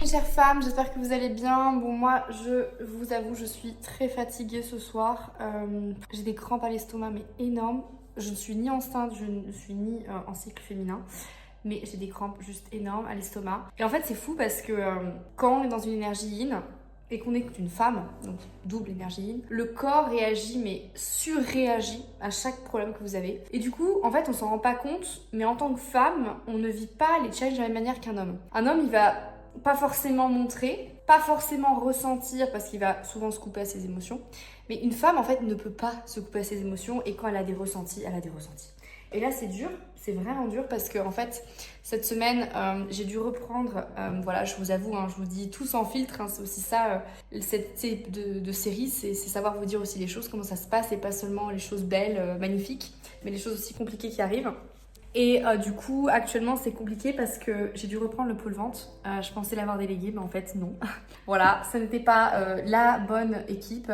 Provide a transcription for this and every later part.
Mes chères femmes, j'espère que vous allez bien. Bon, moi, je vous avoue, je suis très fatiguée ce soir. J'ai des crampes à l'estomac, mais énormes. Je ne suis ni enceinte, je ne suis ni en cycle féminin. Mais j'ai des crampes juste énormes à l'estomac. Et en fait, c'est fou parce que quand on est dans une énergie yin et qu'on est une femme, donc double énergie yin, le corps réagit, mais surréagit à chaque problème que vous avez. Et du coup, en fait, on s'en rend pas compte, mais en tant que femme, on ne vit pas les challenges de la même manière qu'un homme. Un homme, il va pas forcément montrer, pas forcément ressentir parce qu'il va souvent se couper à ses émotions. Mais une femme, en fait, ne peut pas se couper à ses émotions et quand elle a des ressentis, elle a des ressentis. Et là, c'est dur, c'est vraiment dur parce que, en fait, cette semaine, j'ai dû reprendre, voilà, je vous avoue, hein, je vous dis tout sans filtre, hein, c'est aussi ça, cette type de série, c'est savoir vous dire aussi les choses, comment ça se passe et pas seulement les choses belles, magnifiques, mais les choses aussi compliquées qui arrivent. Et du coup, actuellement, c'est compliqué parce que j'ai dû reprendre le pôle vente. Je pensais l'avoir délégué, mais en fait, non. Voilà, ça n'était pas la bonne équipe.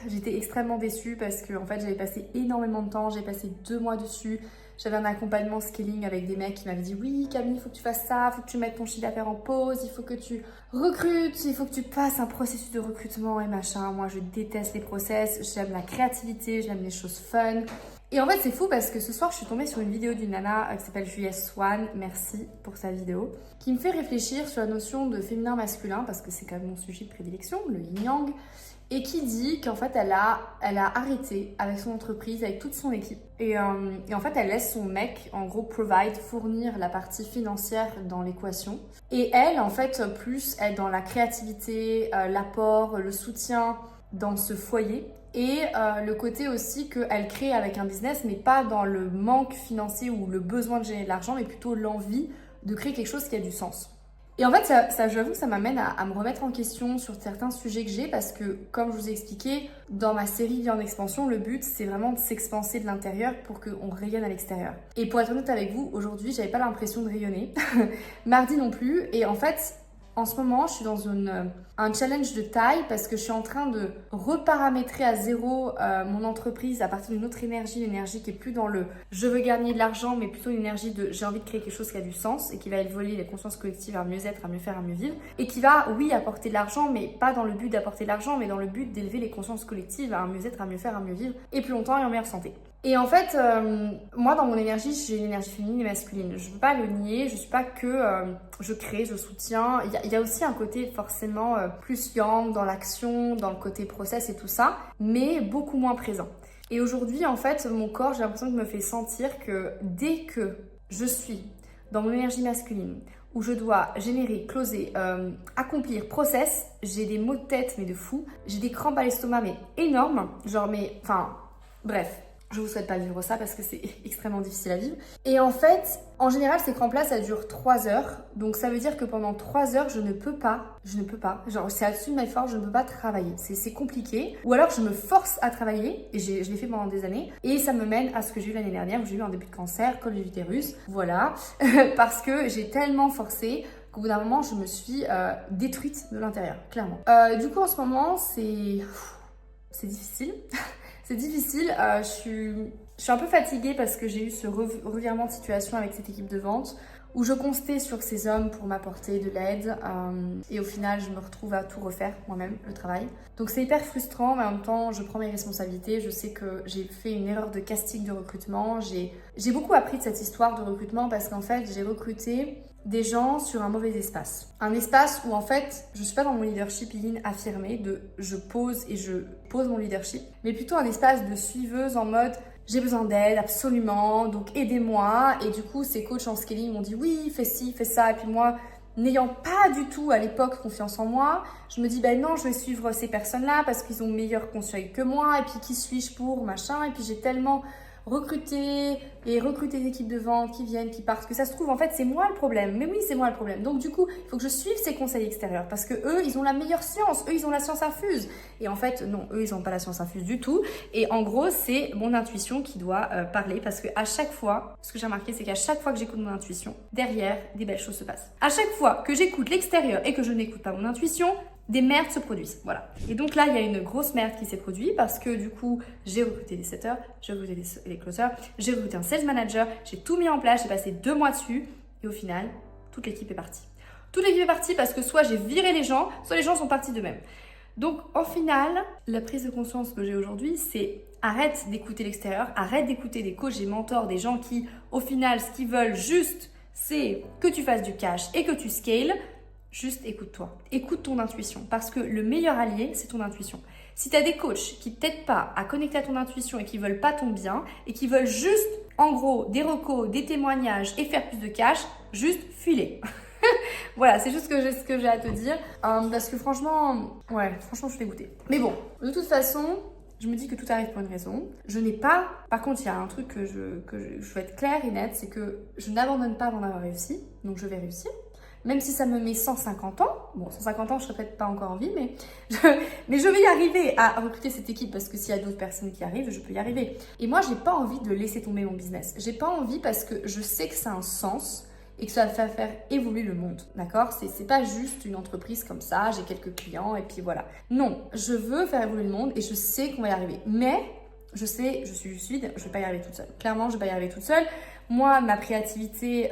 J'étais extrêmement déçue parce que en fait, j'avais passé énormément de temps. J'ai passé 2 mois dessus. J'avais un accompagnement scaling avec des mecs qui m'avaient dit « Oui, Camille, il faut que tu fasses ça, il faut que tu mettes ton chiffre d'affaires en pause, il faut que tu recrutes, il faut que tu passes un processus de recrutement et machin. » Moi, je déteste les process, j'aime la créativité, j'aime les choses fun. Et en fait, c'est fou parce que ce soir, je suis tombée sur une vidéo d'une nana qui s'appelle Juliette Swan, merci pour sa vidéo, qui me fait réfléchir sur la notion de féminin-masculin parce que c'est quand même mon sujet de prédilection, le yin-yang, et qui dit qu'en fait, elle a arrêté avec son entreprise, avec toute son équipe. Et en fait, elle laisse son mec, en gros, fournir la partie financière dans l'équation. Et elle, en fait, plus être dans la créativité, l'apport, le soutien dans ce foyer. Et le côté aussi qu'elle crée avec un business, mais pas dans le manque financier ou le besoin de générer de l'argent, mais plutôt l'envie de créer quelque chose qui a du sens. Et en fait, ça j'avoue, ça m'amène à me remettre en question sur certains sujets que j'ai parce que, comme je vous ai expliqué, dans ma série Vie en expansion, le but, c'est vraiment de s'expanser de l'intérieur pour qu'on rayonne à l'extérieur. Et pour être honnête avec vous, aujourd'hui, j'avais pas l'impression de rayonner. Mardi non plus. Et en fait, en ce moment, je suis dans un challenge de taille parce que je suis en train de reparamétrer à zéro mon entreprise à partir d'une autre énergie, une énergie qui est plus dans le je veux gagner de l'argent, mais plutôt une énergie de j'ai envie de créer quelque chose qui a du sens et qui va évoluer les consciences collectives à mieux être, à mieux faire, à mieux vivre et qui va, oui, apporter de l'argent, mais pas dans le but d'apporter de l'argent, mais dans le but d'élever les consciences collectives à un mieux être, à mieux faire, à mieux vivre et plus longtemps et en meilleure santé. Et en fait, moi, dans mon énergie, j'ai une énergie féminine et masculine. Je ne veux pas le nier, je ne suis pas que je crée, je soutiens. Il y a aussi un côté forcément plus yang dans l'action, dans le côté process et tout ça, mais beaucoup moins présent. Et aujourd'hui, en fait, mon corps, j'ai l'impression qu'il me fait sentir que dès que je suis dans mon énergie masculine, où je dois générer, closer, accomplir, process, j'ai des maux de tête, mais de fou. J'ai des crampes à l'estomac, mais énormes. Genre, mais, enfin, bref. Je vous souhaite pas vivre ça parce que c'est extrêmement difficile à vivre. Et en fait, en général, ces crampes-là, ça dure 3 heures. Donc ça veut dire que pendant 3 heures, je ne peux pas, genre c'est au-dessus de mes forces, je ne peux pas travailler. C'est compliqué. Ou alors je me force à travailler, et je l'ai fait pendant des années. Et ça me mène à ce que j'ai eu l'année dernière, où j'ai eu un début de cancer, col de l'utérus. Voilà. Parce que j'ai tellement forcé qu'au bout d'un moment, je me suis détruite de l'intérieur, clairement. Du coup, en ce moment, c'est difficile. C'est difficile, je suis un peu fatiguée parce que j'ai eu ce revirement de situation avec cette équipe de vente où je comptais sur ces hommes pour m'apporter de l'aide et au final je me retrouve à tout refaire moi-même, le travail. Donc c'est hyper frustrant mais en même temps je prends mes responsabilités, je sais que j'ai fait une erreur de casting de recrutement, j'ai beaucoup appris de cette histoire de recrutement parce qu'en fait j'ai recruté des gens sur un mauvais espace. Un espace où en fait, je suis pas dans mon leadership yin affirmé de je pose mon leadership, mais plutôt un espace de suiveuse en mode j'ai besoin d'aide absolument, donc aidez-moi. Et du coup, ces coachs en scaling m'ont dit oui, fais ci, fais ça. Et puis moi, n'ayant pas du tout à l'époque confiance en moi, je me dis ben non, je vais suivre ces personnes-là parce qu'ils ont meilleur conseil que moi. Et puis qui suis-je pour machin. Et puis j'ai tellement recruter des équipes de vente qui viennent, qui partent, que ça se trouve en fait c'est moi le problème, mais oui c'est moi le problème, donc du coup il faut que je suive ces conseils extérieurs parce que eux ils ont la meilleure science, eux ils ont la science infuse et en fait non, eux ils n'ont pas la science infuse du tout et en gros c'est mon intuition qui doit parler parce que à chaque fois, ce que j'ai remarqué c'est qu'à chaque fois que j'écoute mon intuition, derrière des belles choses se passent. À chaque fois que j'écoute l'extérieur et que je n'écoute pas mon intuition, des merdes se produisent, voilà. Et donc là, il y a une grosse merde qui s'est produite parce que du coup, j'ai recruté des setters, j'ai recruté des closers, j'ai recruté un sales manager, j'ai tout mis en place, j'ai passé 2 mois dessus et au final, toute l'équipe est partie. toute l'équipe est partie parce que soit j'ai viré les gens, soit les gens sont partis d'eux-mêmes. Donc, en final, la prise de conscience que j'ai aujourd'hui, c'est arrête d'écouter l'extérieur, arrête d'écouter des coachs et mentors, des gens qui, au final, ce qu'ils veulent juste, c'est que tu fasses du cash et que tu scales. Juste écoute-toi, écoute ton intuition parce que le meilleur allié, c'est ton intuition. Si tu as des coachs qui ne t'aident pas à connecter à ton intuition et qui veulent pas ton bien et qui veulent juste, en gros, des recos, des témoignages et faire plus de cash, juste fuis-les. Voilà, c'est juste ce que j'ai à te dire. Parce que franchement, je suis dégoûtée. Mais bon, de toute façon, je me dis que tout arrive pour une raison. Je n'ai pas... Par contre, il y a un truc que je veux être claire et nette, c'est que je n'abandonne pas avant d'avoir réussi. Donc, je vais réussir. Même si ça me met 150 ans. Bon, 150 ans, je serais peut-être pas encore en vie, mais je vais y arriver à recruter cette équipe parce que s'il y a d'autres personnes qui arrivent, je peux y arriver. Et moi, j'ai pas envie de laisser tomber mon business. J'ai pas envie parce que je sais que ça a un sens et que ça va faire évoluer le monde, d'accord? C'est pas juste une entreprise comme ça, j'ai quelques clients et puis voilà. Non, je veux faire évoluer le monde et je sais qu'on va y arriver. Mais je sais, je suis lucide, je vais pas y arriver toute seule. Clairement, je vais pas y arriver toute seule. Moi, ma créativité,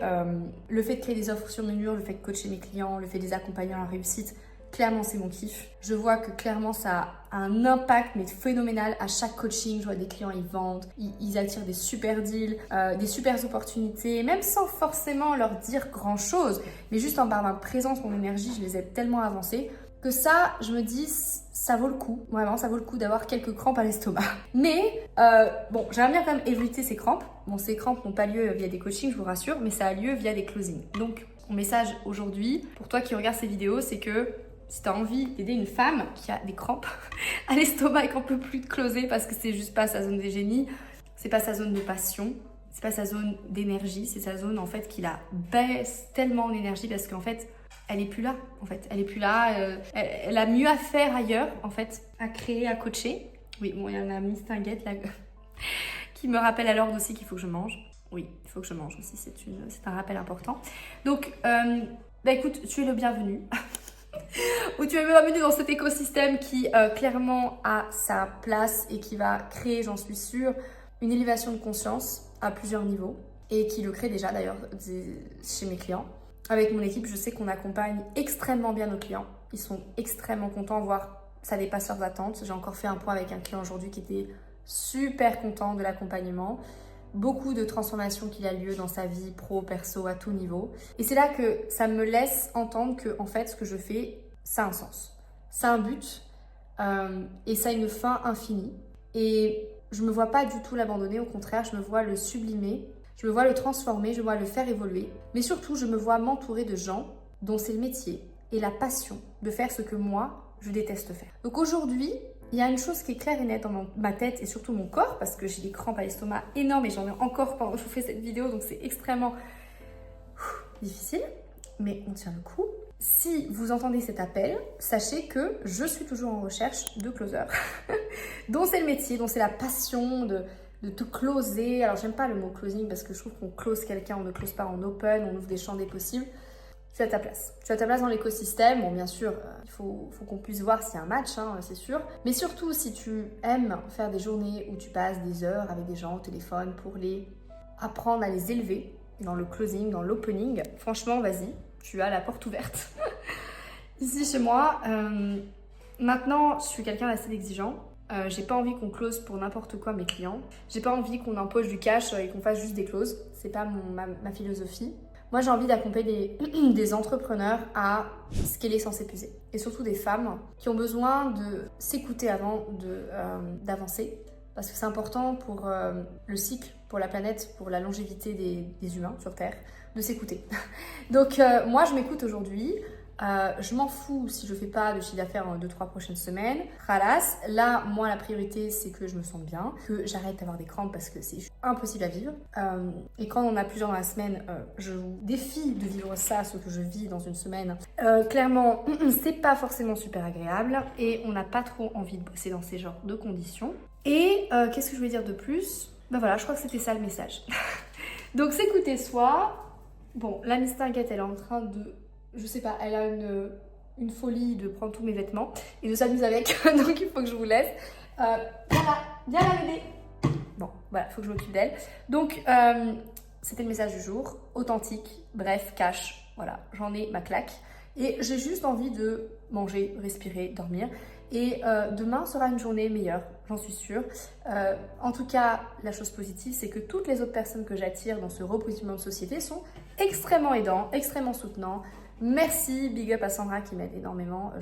le fait de créer des offres sur mesure, le fait de coacher mes clients, le fait de les accompagner à la réussite, clairement, c'est mon kiff. Je vois que clairement, ça a un impact, mais phénoménal. À chaque coaching, je vois des clients, ils vendent, ils attirent des super deals, des super opportunités, même sans forcément leur dire grand-chose. Mais juste en par ma présence, mon énergie, je les aide tellement avancés que ça, je me dis, ça vaut le coup. Vraiment, ça vaut le coup d'avoir quelques crampes à l'estomac. Mais, bon, j'aimerais bien quand même éviter ces crampes. Bon, ces crampes n'ont pas lieu via des coachings, je vous rassure, mais ça a lieu via des closings. Donc, mon message aujourd'hui, pour toi qui regardes ces vidéos, c'est que si tu as envie d'aider une femme qui a des crampes à l'estomac et qu'on peut plus te closer parce que c'est juste pas sa zone de génie, c'est pas sa zone de passion, c'est pas sa zone d'énergie, c'est sa zone en fait qui la baisse tellement en énergie parce qu'en fait, elle est plus là, en fait. Elle est plus là. Elle a mieux à faire ailleurs, en fait, à créer, à coacher. Oui, bon, il y en a Miss Tinguette, là, qui me rappelle à l'ordre aussi qu'il faut que je mange. Oui, il faut que je mange aussi, c'est un rappel important. Donc, écoute, tu es le bienvenu. Ou tu es le bienvenu dans cet écosystème qui, clairement, a sa place et qui va créer, j'en suis sûre, une élévation de conscience à plusieurs niveaux. Et qui le crée déjà, d'ailleurs, chez mes clients. Avec mon équipe, je sais qu'on accompagne extrêmement bien nos clients. Ils sont extrêmement contents, voire ça dépasse leurs attentes. J'ai encore fait un point avec un client aujourd'hui qui était super content de l'accompagnement. Beaucoup de transformations qu'il a lieu dans sa vie pro, perso, à tout niveau. Et c'est là que ça me laisse entendre que, en fait, ce que je fais, ça a un sens. Ça a un but et ça a une fin infinie. Et je ne me vois pas du tout l'abandonner, au contraire, je me vois le sublimer. Je me vois le transformer, je me vois le faire évoluer. Mais surtout, je me vois m'entourer de gens dont c'est le métier et la passion de faire ce que moi, je déteste faire. Donc aujourd'hui, il y a une chose qui est claire et nette dans ma tête et surtout mon corps, parce que j'ai des crampes à l'estomac énormes et j'en ai encore pendant que je vous fais cette vidéo, donc c'est extrêmement difficile, mais on tient le coup. Si vous entendez cet appel, sachez que je suis toujours en recherche de closers, dont c'est le métier, dont c'est la passion de te closer. Alors, j'aime pas le mot closing parce que je trouve qu'on close quelqu'un, on ne close pas en open, on ouvre des champs des possibles. Tu as ta place. Tu as ta place dans l'écosystème. Bon, bien sûr, il faut qu'on puisse voir s'il y a un match, hein, c'est sûr. Mais surtout, si tu aimes faire des journées où tu passes des heures avec des gens au téléphone pour les apprendre à les élever dans le closing, dans l'opening, franchement, vas-y, tu as la porte ouverte. Ici, chez moi, maintenant, je suis quelqu'un d'assez exigeant. J'ai pas envie qu'on close pour n'importe quoi mes clients. J'ai pas envie qu'on empoche du cash et qu'on fasse juste des closes. C'est pas ma philosophie. Moi, j'ai envie d'accompagner des entrepreneurs à scaler sans s'épuiser. Et surtout des femmes qui ont besoin de s'écouter avant d'avancer. Parce que c'est important pour le cycle, pour la planète, pour la longévité des humains sur Terre, de s'écouter. Donc, moi, je m'écoute aujourd'hui. Je m'en fous si je fais pas de chiffre d'affaires en 2-3 prochaines semaines. Khalas, là, moi, la priorité, c'est que je me sente bien, que j'arrête d'avoir des crampes parce que c'est impossible à vivre. Et quand on a plusieurs dans la semaine, je vous défie de vivre ça, ce que je vis dans une semaine. Clairement, c'est pas forcément super agréable et on n'a pas trop envie de bosser dans ces genres de conditions. Et qu'est-ce que je voulais dire de plus? Ben voilà, je crois que c'était ça le message. Donc, s'écouter soi. Bon, la Miss Tinguette, elle est en train de... Je sais pas, elle a une folie de prendre tous mes vêtements et de s'amuser avec, donc il faut que je vous laisse. Viens là, bébé. Bon, voilà, il faut que je m'occupe d'elle. Donc, c'était le message du jour, authentique, bref, cash, Voilà, j'en ai ma claque. Et j'ai juste envie de manger, respirer, dormir. Et demain sera une journée meilleure, j'en suis sûre. En tout cas, la chose positive, c'est que toutes les autres personnes que j'attire dans ce repositionnement de société sont extrêmement aidants, extrêmement soutenants. Merci, big up à Sandra qui m'aide énormément.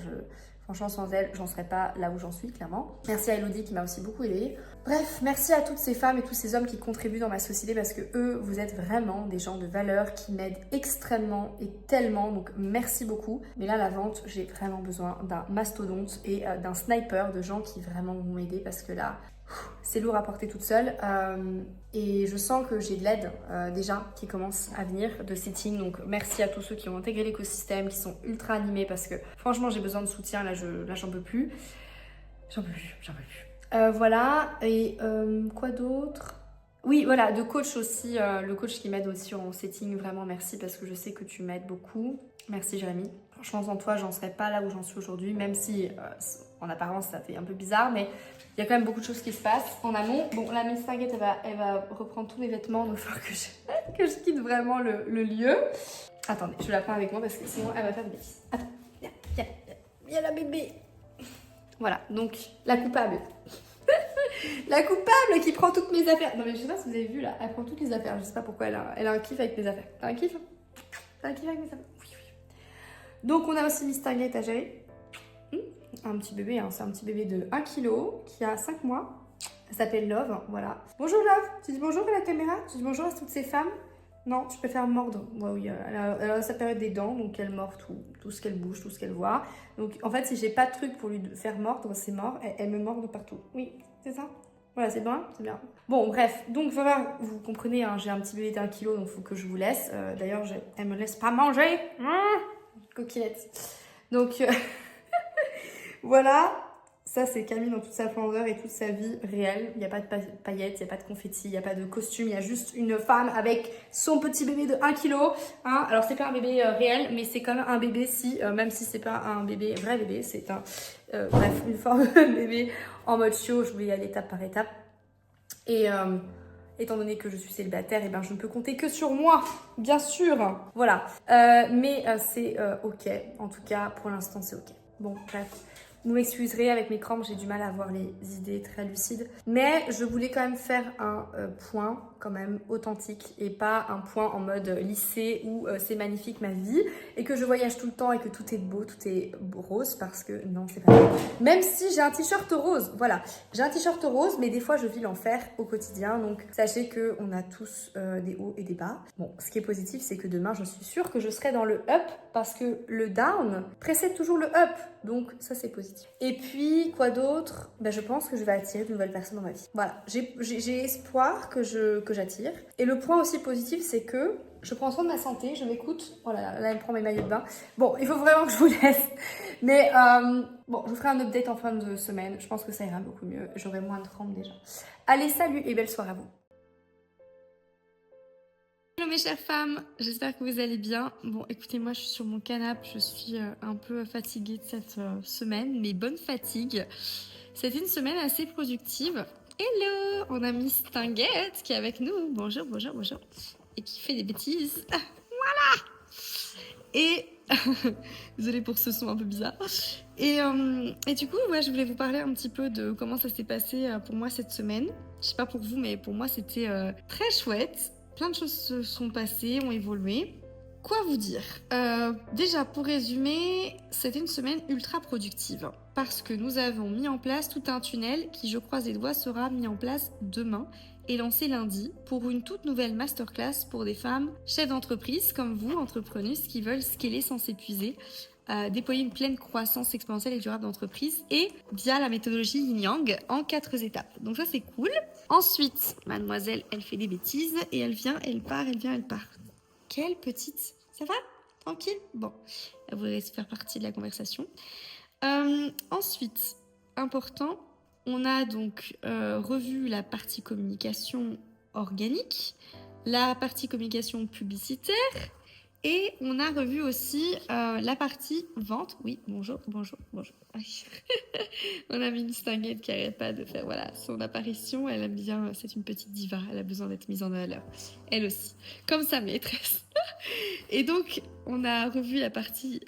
Franchement, sans elle, j'en serais pas là où j'en suis, clairement. Merci à Elodie qui m'a aussi beaucoup aidée. Bref, merci à toutes ces femmes et tous ces hommes qui contribuent dans ma société parce que eux, vous êtes vraiment des gens de valeur qui m'aident extrêmement et tellement. Donc, merci beaucoup. Mais là, la vente, j'ai vraiment besoin d'un mastodonte et d'un sniper de gens qui vraiment vont m'aider parce que là, c'est lourd à porter toute seule. Et je sens que j'ai de l'aide déjà qui commence à venir de setting. Donc merci à tous ceux qui ont intégré l'écosystème, qui sont ultra animés parce que franchement j'ai besoin de soutien. Là j'en peux plus. J'en peux plus. Voilà. Et quoi d'autre? Oui, voilà, de coach aussi. Le coach qui m'aide aussi en setting. Vraiment merci parce que je sais que tu m'aides beaucoup. Merci Jérémy. Franchement sans toi j'en serais pas là où j'en suis aujourd'hui. Même si en apparence ça fait un peu bizarre. Mais il y a quand même beaucoup de choses qui se passent en amont. Bon, la Miss Target, elle va reprendre tous mes vêtements, donc il va falloir que je quitte vraiment le lieu. Attendez, je la prends avec moi parce que sinon elle va faire des bêtises. Attends, viens la bébé. Voilà, donc la coupable. La coupable qui prend toutes mes affaires. Non mais je sais pas si vous avez vu là, elle prend toutes les affaires. Je sais pas pourquoi elle a un kiff avec mes affaires. T'as un kiff? T'as un kiff avec mes affaires? Oui. Donc on a aussi Miss Target à gérer. Un petit bébé, hein. C'est un petit bébé de 1 kg qui a 5 mois. Elle s'appelle Love, voilà. Bonjour Love, tu dis bonjour à la caméra? Tu dis bonjour à toutes ces femmes? Non, tu préfères mordre. Ouais, oui, elle a sa période des dents, donc elle mord tout ce qu'elle bouge, tout ce qu'elle voit. Donc en fait, si j'ai pas de truc pour lui faire mordre, c'est mort, elle me mord de partout. Oui, c'est ça? Voilà, c'est bien, c'est bien. Bon, bref, donc voilà, vous comprenez, hein, j'ai un petit bébé d'1 kg, donc il faut que je vous laisse. D'ailleurs, elle me laisse pas manger. Coquinette. Donc... Voilà, ça c'est Camille dans toute sa splendeur et toute sa vie réelle. Il n'y a pas de paillettes, il n'y a pas de confettis, il n'y a pas de costume, il y a juste une femme avec son petit bébé de 1 kg. Hein. Alors c'est pas un bébé réel, mais c'est quand même un bébé même si c'est pas un bébé, vrai bébé, c'est un, bref, une forme de bébé en mode show. Je voulais y aller étape par étape. Et étant donné que je suis célibataire, et ben je ne peux compter que sur moi, bien sûr. Voilà, mais c'est ok, en tout cas pour l'instant c'est ok. Bon, bref. Vous m'excuserez, avec mes crampes, j'ai du mal à avoir les idées très lucides. Mais je voulais quand même faire un point quand même authentique et pas un point en mode lycée où c'est magnifique ma vie et que je voyage tout le temps et que tout est beau, tout est rose parce que non, c'est pas vrai. Même si j'ai un t-shirt rose, voilà. J'ai un t-shirt rose, mais des fois je vis l'enfer au quotidien. Donc sachez qu'on a tous des hauts et des bas. Bon, ce qui est positif, c'est que demain, je suis sûre que je serai dans le up parce que le down précède toujours le up. Donc ça, c'est positif. Et puis, quoi d'autre? Ben, je pense que je vais attirer de nouvelles personnes dans ma vie. Voilà, j'ai espoir que j'attire. Et le point aussi positif, c'est que je prends soin de ma santé, je m'écoute. Oh là là, là, elle prend mes maillots de bain. Bon, il faut vraiment que je vous laisse. Mais bon, je vous ferai un update en fin de semaine. Je pense que ça ira beaucoup mieux. J'aurai moins de crampes déjà. Allez, salut et belle soirée à vous. Hello mes chères femmes, j'espère que vous allez bien. Bon, écoutez, moi je suis sur mon canapé, je suis un peu fatiguée de cette semaine, mais bonne fatigue. C'était une semaine assez productive. Hello, on a Miss Tinguette qui est avec nous. Bonjour, bonjour, bonjour. Et qui fait des bêtises. Voilà. Et... Désolée pour ce son un peu bizarre. Et du coup, ouais, je voulais vous parler un petit peu de comment ça s'est passé pour moi cette semaine. Je sais pas pour vous, mais pour moi c'était très chouette. Plein de choses se sont passées, ont évolué. Quoi vous dire? Déjà, pour résumer, c'était une semaine ultra productive parce que nous avons mis en place tout un tunnel qui, je croise les doigts, sera mis en place demain et lancé lundi pour une toute nouvelle masterclass pour des femmes chefs d'entreprise comme vous, entrepreneuses qui veulent scaler sans s'épuiser, déployer une pleine croissance exponentielle et durable d'entreprise et via la méthodologie Yin Yang en 4 étapes. Donc ça, c'est cool. Ensuite, mademoiselle, elle fait des bêtises et elle vient, elle part, elle vient, elle part. Quelle petite... Ça va? Tranquille? Bon, elle voudrait se faire partie de la conversation. Ensuite, important, on a donc revu la partie communication organique, la partie communication publicitaire Et on a revu aussi la partie vente. Oui, bonjour. Aïe. On a mis une stinguette qui n'arrête pas de faire son apparition. Elle aime bien, c'est une petite diva. Elle a besoin d'être mise en valeur. Elle aussi. Comme sa maîtresse. Et donc, on a revu la partie...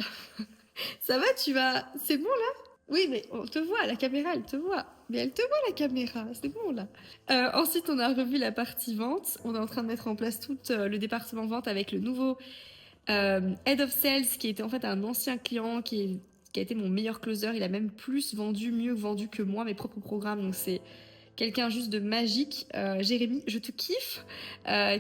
Ça va, c'est bon là? Oui, mais on te voit, la caméra, elle te voit. Mais elle te voit, la caméra, c'est bon là. Ensuite, on a revu la partie vente. On est en train de mettre en place tout le département vente avec le nouveau Head of Sales, qui était en fait un ancien client qui a été mon meilleur closer. Il a même mieux vendu que moi, mes propres programmes. Donc c'est quelqu'un juste de magique. Jérémy, je te kiffe,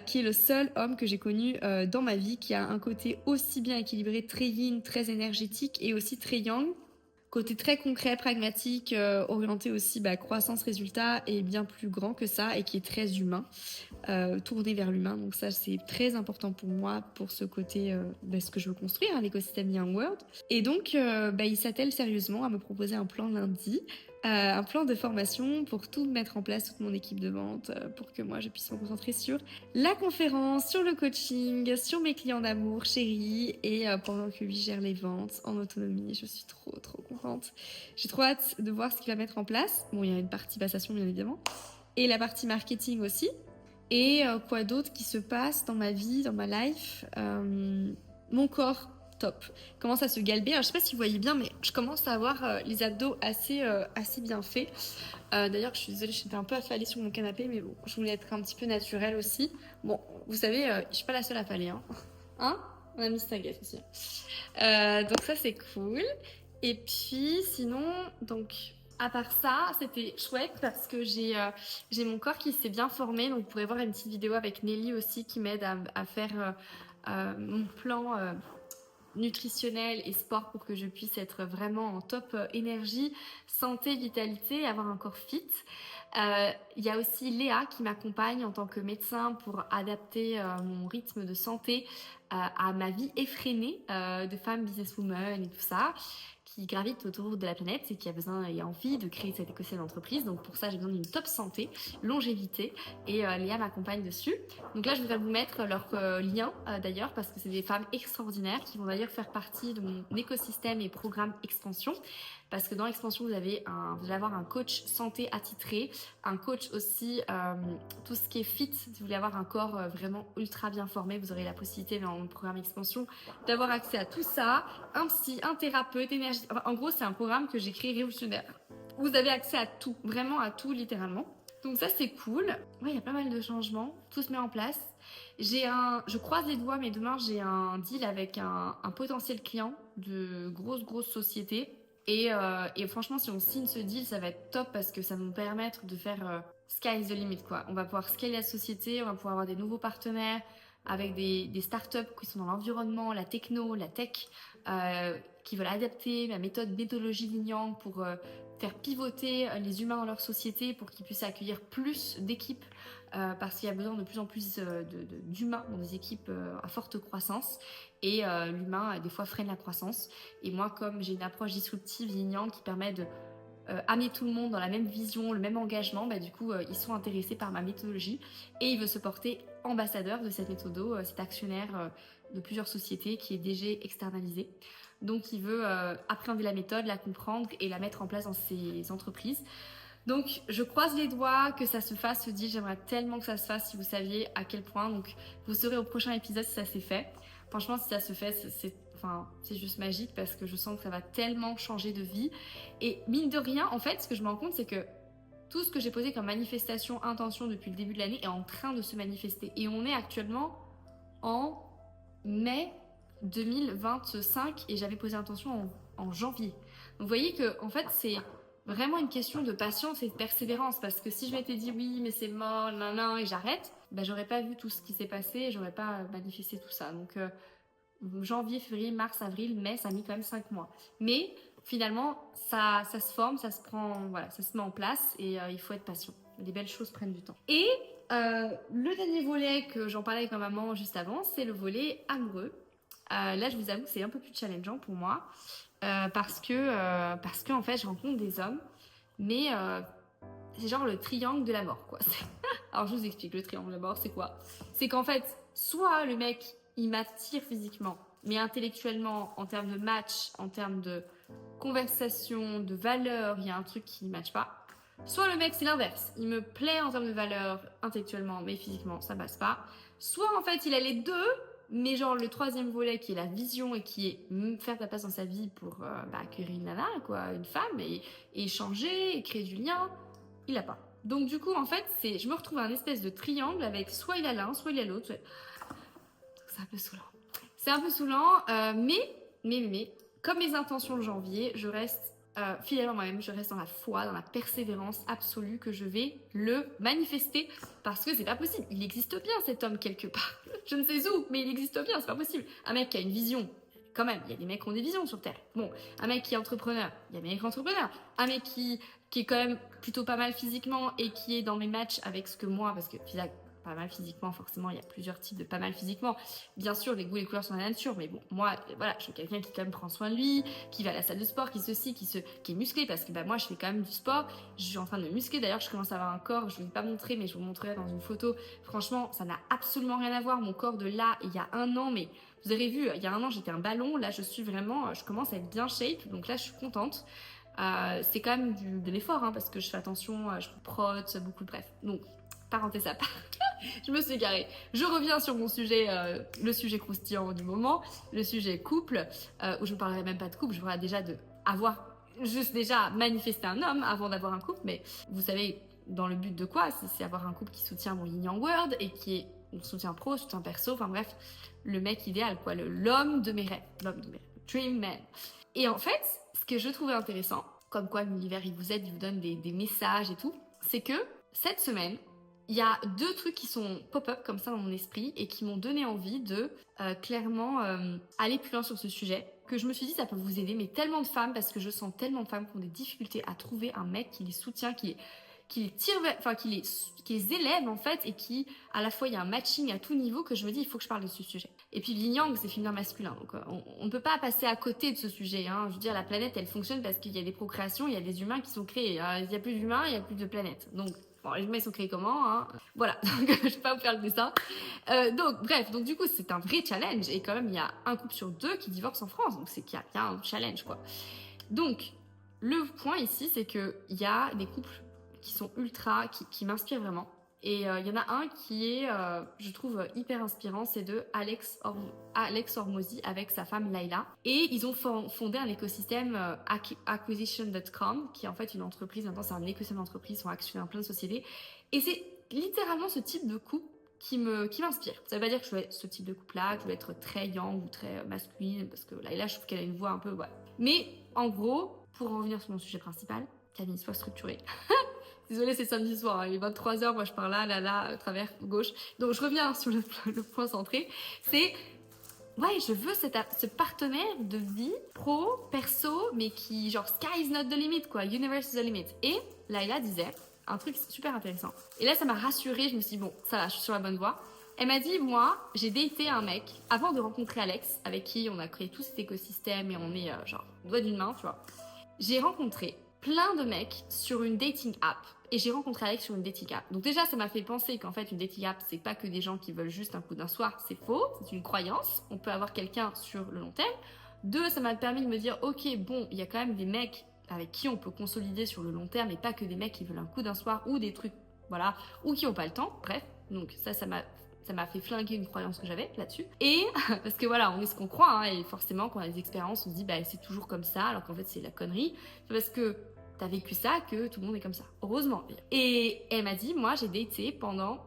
qui est le seul homme que j'ai connu dans ma vie, qui a un côté aussi bien équilibré, très yin, très énergétique et aussi très yang. Côté très concret, pragmatique, orienté aussi croissance, résultat et bien plus grand que ça et qui est très humain, tourné vers l'humain. Donc ça, c'est très important pour moi pour ce côté, ce que je veux construire, l'écosystème Young World. Et donc, il s'attelle sérieusement à me proposer un plan lundi, un plan de formation pour tout mettre en place, toute mon équipe de vente, pour que moi, je puisse me concentrer sur la conférence, sur le coaching, sur mes clients d'amour chéris et pendant que lui gère les ventes en autonomie. Je suis trop contente. J'ai trop hâte de voir ce qu'il va mettre en place. Bon, il y a une partie passation bien évidemment et la partie marketing aussi. Et quoi d'autre qui se passe dans ma vie, dans ma life, mon corps, top. Commence à se galber. Alors, je sais pas si vous voyez bien, mais je commence à avoir les abdos assez bien faits. D'ailleurs, je suis désolée, j'étais un peu affalée sur mon canapé, mais bon, je voulais être un petit peu naturelle aussi. Bon, vous savez, je suis pas la seule affalée, hein. Hein? On a mis Staguette aussi. Donc ça, c'est cool. Et puis, sinon, donc... À part ça, c'était chouette parce que j'ai mon corps qui s'est bien formé. Donc, vous pourrez voir une petite vidéo avec Nelly aussi qui m'aide à faire mon plan nutritionnel et sport pour que je puisse être vraiment en top énergie, santé, vitalité, avoir un corps fit. Il y a aussi Léa qui m'accompagne en tant que médecin pour adapter mon rythme de santé à ma vie effrénée de femme businesswoman et tout ça, qui gravite autour de la planète et qui a besoin et envie de créer cette écosystème d'entreprise. Donc pour ça, j'ai besoin d'une top santé, longévité et Léa m'accompagne dessus. Donc là, je voudrais vous mettre leur lien d'ailleurs parce que c'est des femmes extraordinaires qui vont d'ailleurs faire partie de mon écosystème et programme expansion. Parce que dans l'expansion, vous allez avoir un coach santé attitré, un coach aussi, tout ce qui est fit. Si vous voulez avoir un corps vraiment ultra bien formé, vous aurez la possibilité dans le programme expansion d'avoir accès à tout ça. Un psy, un thérapeute, énergie. Enfin, en gros, c'est un programme que j'ai créé révolutionnaire. Vous avez accès à tout, vraiment à tout, littéralement. Donc ça, c'est cool. Ouais, il y a pas mal de changements. Tout se met en place. Je croise les doigts, mais demain, j'ai un deal avec un potentiel client de grosse société. Et franchement, si on signe ce deal, ça va être top parce que ça va nous permettre de faire sky is the limit, quoi. On va pouvoir scaler la société, on va pouvoir avoir des nouveaux partenaires avec des startups qui sont dans l'environnement, la techno, la tech, qui veulent adapter la méthodologie Yin Yang pour faire pivoter les humains dans leur société pour qu'ils puissent accueillir plus d'équipes parce qu'il y a besoin de plus en plus d'humains dans des équipes à forte croissance et l'humain des fois freine la croissance. Et moi, comme j'ai une approche disruptive Yin Yang qui permet de amener tout le monde dans la même vision, le même engagement, du coup ils sont intéressés par ma méthodologie et il veut se porter ambassadeur de cette méthode, cet actionnaire de plusieurs sociétés qui est déjà externalisé. Donc il veut appréhender la méthode, la comprendre et la mettre en place dans ses entreprises. Donc je croise les doigts que ça se fasse ce deal, j'aimerais tellement que ça se fasse si vous saviez à quel point. Donc vous saurez au prochain épisode si ça s'est fait. Franchement, si ça se fait, c'est juste magique parce que je sens que ça va tellement changer de vie. Et mine de rien, en fait, ce que je me rends compte, c'est que tout ce que j'ai posé comme manifestation, intention depuis le début de l'année est en train de se manifester. Et on est actuellement en mai 2025 et j'avais posé intention en janvier. Donc vous voyez que en fait, c'est vraiment une question de patience et de persévérance parce que si je m'étais dit oui, mais c'est mort, nan, et j'arrête, j'aurais pas vu tout ce qui s'est passé et j'aurais pas manifesté tout ça. Donc janvier, février, mars, avril, mai, ça a mis quand même 5 mois. Mais finalement, ça se forme, ça se prend, voilà, ça se met en place et il faut être patient. Les belles choses prennent du temps. Et le dernier volet que j'en parlais avec ma maman juste avant, c'est le volet amoureux. Là, je vous avoue que c'est un peu plus challengeant pour moi parce que en fait, je rencontre des hommes, mais c'est genre le triangle de la mort, quoi. Alors, je vous explique, le triangle de la mort, c'est quoi? C'est qu'en fait, soit le mec il m'attire physiquement, mais intellectuellement, en termes de match, en termes de conversation, de valeur, il y a un truc qui ne matche pas. Soit le mec, c'est l'inverse. Il me plaît en termes de valeur, intellectuellement, mais physiquement, ça passe pas. Soit, en fait, il a les deux, mais genre le troisième volet qui est la vision et qui est faire ta place dans sa vie pour accueillir une nana, quoi, une femme, et échanger, et créer du lien, il a pas. Donc du coup, en fait, je me retrouve à un espèce de triangle avec soit il a l'un, soit il a l'autre. C'est un peu saoulant. C'est un peu saoulant, mais, comme mes intentions le janvier, je reste fidèle à moi-même, je reste dans la foi, dans la persévérance absolue que je vais le manifester parce que c'est pas possible. Il existe bien cet homme quelque part. Je ne sais où, mais il existe bien, c'est pas possible. Un mec qui a une vision, quand même, il y a des mecs qui ont des visions sur Terre. Bon, un mec qui est entrepreneur, il y a des mecs entrepreneurs. Un mec qui est quand même plutôt pas mal physiquement et qui est dans mes matchs avec ce que moi, parce que pas mal physiquement, forcément, il y a plusieurs types de pas mal physiquement. Bien sûr, les goûts et les couleurs sont la nature, mais bon, moi, voilà, je suis quelqu'un qui quand même prend soin de lui, qui va à la salle de sport, qui est musclé, parce que moi, je fais quand même du sport. Je suis en train de me muscler. D'ailleurs, je commence à avoir un corps, je ne vais pas montrer, mais je vous montrerai dans une photo. Franchement, ça n'a absolument rien à voir. Mon corps de là, il y a un an, mais vous avez vu, il y a un an, j'étais un ballon. Là, je commence à être bien shape, donc là, je suis contente. C'est quand même de l'effort, hein, parce que je fais attention, je prote, beaucoup, bref. Donc, parenthèse à part. Je me suis égarée. Je reviens sur mon sujet, le sujet croustillant du moment, le sujet couple, où je ne parlerai même pas de couple, je parlerai déjà avoir juste déjà manifesté un homme avant d'avoir un couple, mais vous savez dans le but de quoi, c'est avoir un couple qui soutient mon yin yang world et qui est soutien pro, soutien perso, enfin bref, le mec idéal, quoi, l'homme de mes rêves, dream man. Et en fait, ce que je trouvais intéressant, comme quoi l'univers il vous aide, il vous donne des messages et tout, c'est que cette semaine, il y a deux trucs qui sont pop-up comme ça dans mon esprit et qui m'ont donné envie de clairement aller plus loin sur ce sujet, que je me suis dit ça peut vous aider, mais tellement de femmes, parce que je sens tellement de femmes qui ont des difficultés à trouver un mec qui les soutient, qui les tire, enfin qui les élève en fait, et qui à la fois il y a un matching à tout niveau, que je me dis il faut que je parle de ce sujet. Et puis l'yin yang c'est féminin masculin, donc on ne peut pas passer à côté de ce sujet, hein. Je veux dire, la planète elle fonctionne parce qu'il y a des procréations, il y a des humains qui sont créés, il n'y a plus d'humains, il n'y a plus de planète, donc bon, les humains ils sont créés comment, hein. Voilà, donc je vais pas vous faire le dessin. Donc bref, donc du coup c'est un vrai challenge, et quand même il y a un couple sur deux qui divorce en France, donc c'est qu'il y a un challenge quoi. Donc le point ici c'est que il y a des couples qui sont ultra, qui m'inspirent vraiment. Et il y en a un qui est, je trouve, hyper inspirant, c'est de Alex Hormozy avec sa femme Layla. Et ils ont fondé un écosystème acquisition.com, qui est en fait une entreprise, maintenant c'est un écosystème d'entreprise, ils sont actionnés dans plein de sociétés. Et c'est littéralement ce type de couple qui m'inspire. Ça veut pas dire que je veux être ce type de couple-là, que je veux être très yang ou très masculine, parce que Layla, je trouve qu'elle a une voix un peu, ouais. Mais en gros, pour en revenir sur mon sujet principal, Camille, sois structurée. Désolée, c'est samedi soir, hein, il est 23h, moi je pars là, à travers, gauche. Donc je reviens sur le point centré. C'est, ouais, je veux ce partenaire de vie, pro, perso, mais qui, genre, sky is not the limit, quoi, universe is the limit. Et Layla disait un truc super intéressant. Et là, ça m'a rassurée, je me suis dit, bon, ça va, je suis sur la bonne voie. Elle m'a dit, moi, j'ai daté un mec, avant de rencontrer Alex, avec qui on a créé tout cet écosystème et on est, genre, doigt d'une main, tu vois. J'ai rencontré plein de mecs sur une dating app, et j'ai rencontré Alex sur une dating app. Donc déjà, ça m'a fait penser qu'en fait, une dating app, c'est pas que des gens qui veulent juste un coup d'un soir, c'est faux, c'est une croyance. On peut avoir quelqu'un sur le long terme. Deux, ça m'a permis de me dire, ok, bon, il y a quand même des mecs avec qui on peut consolider sur le long terme, et pas que des mecs qui veulent un coup d'un soir, ou des trucs, voilà, ou qui ont pas le temps, bref. Donc ça m'a fait flinguer une croyance que j'avais là-dessus. Et parce que voilà, on est ce qu'on croit, hein, et forcément, quand on a des expériences, on se dit, bah c'est toujours comme ça, alors qu'en fait, c'est la connerie. C'est parce que t'as vécu ça que tout le monde est comme ça. Heureusement. Et elle m'a dit, moi, j'ai daté pendant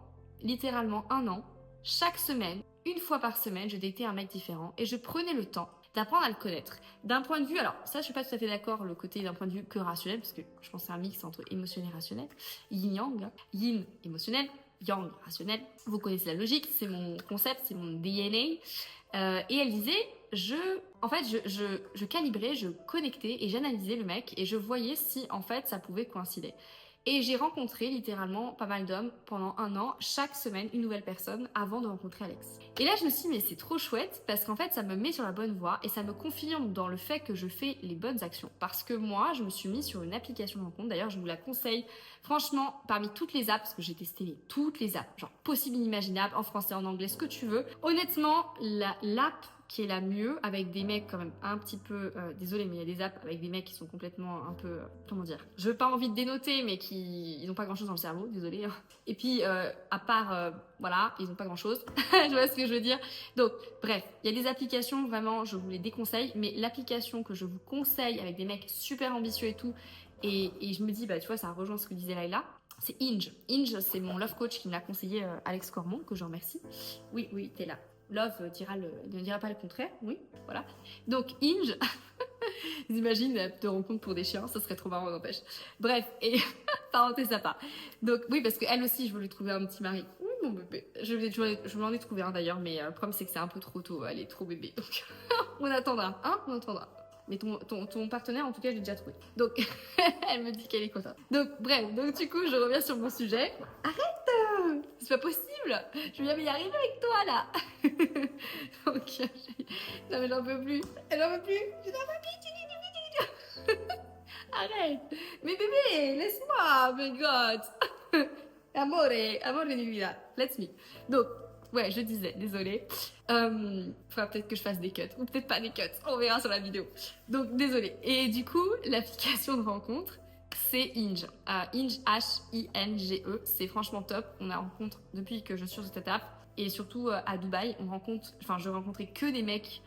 littéralement 1 an. Chaque semaine, une fois par semaine, je datais un mec différent, et je prenais le temps d'apprendre à le connaître. D'un point de vue, alors ça, je suis pas tout à fait d'accord, le côté d'un point de vue que rationnel, parce que je pense que c'est un mix entre émotionnel et rationnel. Yin-yang, hein. Yin, émotionnel, yang, rationnel. Vous connaissez la logique, c'est mon concept, c'est mon DNA. Et elle disait, je calibrais, je connectais et j'analysais le mec, et je voyais si en fait ça pouvait coïncider. Et j'ai rencontré littéralement pas mal d'hommes pendant 1 an, chaque semaine une nouvelle personne avant de rencontrer Alex. Et là je me suis dit mais c'est trop chouette parce qu'en fait ça me met sur la bonne voie et ça me confirme dans le fait que je fais les bonnes actions. Parce que moi je me suis mis sur une application de rencontre, d'ailleurs je vous la conseille franchement parmi toutes les apps, parce que j'ai testé toutes les apps, genre possible, inimaginable, en français, en anglais, ce que tu veux. Honnêtement l'app qui est la mieux, avec des mecs quand même un petit peu, désolé mais il y a des apps avec des mecs qui sont complètement un peu, comment dire, je veux pas envie de dénoter mais ils ont pas grand chose dans le cerveau, désolé. Et puis à part, voilà, ils ont pas grand chose, je vois ce que je veux dire. Donc bref, il y a des applications vraiment, je vous les déconseille, mais l'application que je vous conseille avec des mecs super ambitieux et tout, et je me dis, bah tu vois, ça rejoint ce que disait Laila, c'est Hinge. Hinge, c'est mon love coach qui me l'a conseillé, Alex Cormon, que je remercie. Oui, oui, t'es là. Love ne dira pas le contraire, oui, voilà. Donc Hinge, vous imaginez te rencontre pour des chiens, ça serait trop marrant, n'empêche. Bref, et parenthèse à part. Donc oui, parce qu'elle aussi, je voulais trouver un petit mari. Oui, mon bébé. Je m'en ai trouvé un d'ailleurs, mais le problème c'est que c'est un peu trop tôt, elle est trop bébé. Donc on attendra, hein, on attendra. Mais ton partenaire, en tout cas, je l'ai déjà trouvé. Donc, elle me dit qu'elle est contente. Donc, bref, donc du coup, je reviens sur mon sujet. Arrête, c'est pas possible. Je vais jamais y arriver avec toi, là. Donc, non, mais j'en peux plus. J'en peux plus. Je n'en peux plus. Arrête. Mais bébé, laisse-moi, my God. Amore di vida. Let's me. Donc, ouais, je disais, désolée. Faudra peut-être que je fasse des cuts, ou peut-être pas des cuts, on verra sur la vidéo. Donc, désolée. Et du coup, l'application de rencontre, c'est Hinge. Hinge, H-I-N-G-E. C'est franchement top. On a rencontre depuis que je suis sur cette étape. Et surtout à Dubaï, je rencontrais que des mecs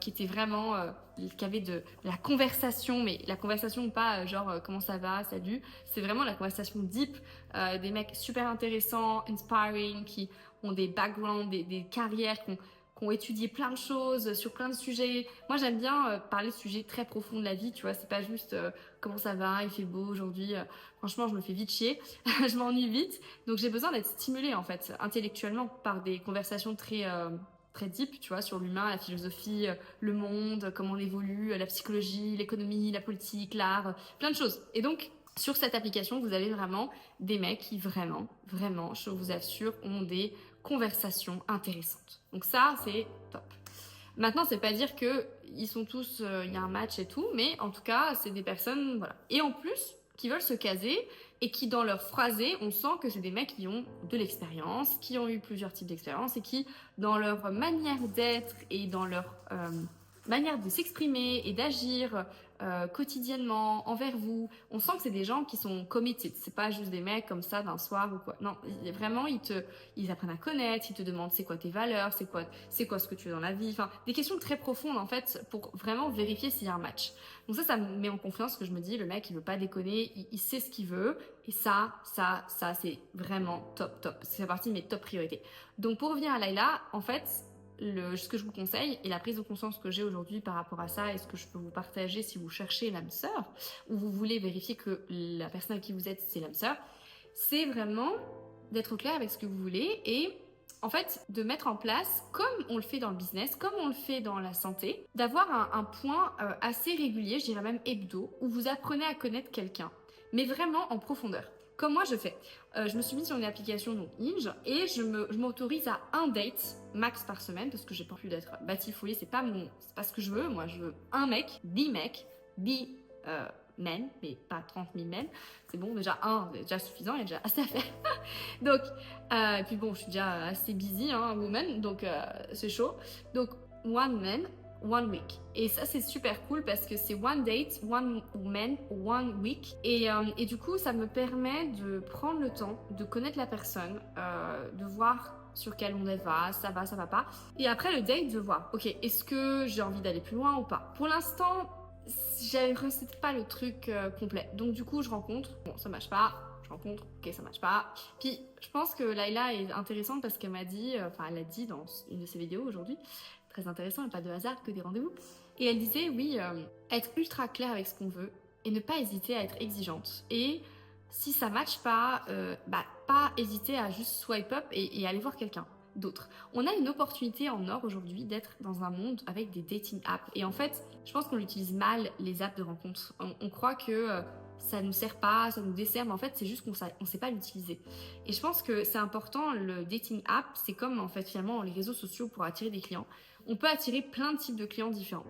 qui étaient vraiment, qui avaient de la conversation, mais la conversation pas genre comment ça va, salut. C'est vraiment la conversation deep, des mecs super intéressants, inspiring, qui ont des backgrounds, des carrières, qui ont étudié plein de choses sur plein de sujets. Moi, j'aime bien parler de sujets très profonds de la vie, tu vois. C'est pas juste comment ça va, il fait beau aujourd'hui. Franchement, je me fais vite chier, je m'ennuie vite. Donc, j'ai besoin d'être stimulée en fait, intellectuellement, par des conversations très deep, tu vois, sur l'humain, la philosophie, le monde, comment on évolue, la psychologie, l'économie, la politique, l'art, plein de choses. Et donc, sur cette application, vous avez vraiment des mecs qui vraiment, je vous assure, ont des conversations intéressantes. Donc ça, c'est top. Maintenant, c'est pas dire que ils sont tous, il y a un match et tout, mais en tout cas, c'est des personnes, voilà. Et en plus, qui veulent se caser et qui, dans leur phrasé, on sent que c'est des mecs qui ont de l'expérience, qui ont eu plusieurs types d'expérience et qui, dans leur manière d'être et dans leur manière de s'exprimer et d'agir quotidiennement envers vous, on sent que c'est des gens qui sont committed. C'est pas juste des mecs comme ça d'un soir ou quoi. Non, vraiment, ils apprennent à connaître, ils te demandent c'est quoi tes valeurs, c'est quoi ce que tu veux dans la vie. Enfin, des questions très profondes en fait pour vraiment vérifier s'il y a un match. Donc ça me met en confiance, que je me dis le mec il veut pas déconner, il sait ce qu'il veut et ça c'est vraiment top. C'est fait partie de mes top priorités. Donc pour revenir à Laila, en fait, ce que je vous conseille et la prise de conscience que j'ai aujourd'hui par rapport à ça et ce que je peux vous partager si vous cherchez l'âme sœur ou vous voulez vérifier que la personne avec qui vous êtes c'est l'âme sœur, c'est vraiment d'être au clair avec ce que vous voulez et en fait de mettre en place, comme on le fait dans le business, comme on le fait dans la santé, d'avoir un point assez régulier, je dirais même hebdo, où vous apprenez à connaître quelqu'un, mais vraiment en profondeur. Comme moi je fais. Je me suis mise sur une application, donc Hinge, et je m'autorise à un date max par semaine parce que j'ai pas envie d'être batifolée, c'est pas ce que je veux. Moi, je veux un mec, 10 mecs, 10 men, mais pas 30 000 men. C'est bon, déjà un, c'est déjà suffisant, il y a déjà assez à faire. Donc, et puis bon, je suis déjà assez busy, hein, woman, donc c'est chaud. Donc, one man, one week. Et ça, c'est super cool parce que c'est one date, one man, one week. Et du coup, ça me permet de prendre le temps de connaître la personne, de voir sur quelle onde elle va, ça va pas. Et après le date, de voir, ok, est-ce que j'ai envie d'aller plus loin ou pas. Pour l'instant, c'était pas le truc complet. Donc du coup, je rencontre, bon, ça marche pas. Je rencontre, ok, ça marche pas. Puis, je pense que Laila est intéressante parce qu'elle m'a dit, elle a dit dans une de ses vidéos aujourd'hui, très intéressant, et pas de hasard que des rendez-vous. Et elle disait, oui, être ultra clair avec ce qu'on veut et ne pas hésiter à être exigeante. Et si ça matche pas, pas hésiter à juste swipe up et aller voir quelqu'un d'autre. On a une opportunité en or aujourd'hui d'être dans un monde avec des dating apps. Et en fait, je pense qu'on utilise mal les apps de rencontre. On croit que ça nous sert pas, ça nous dessert, mais en fait c'est juste qu'on ne sait pas l'utiliser. Et je pense que c'est important, le dating app, c'est comme en fait finalement les réseaux sociaux pour attirer des clients. On peut attirer plein de types de clients différents.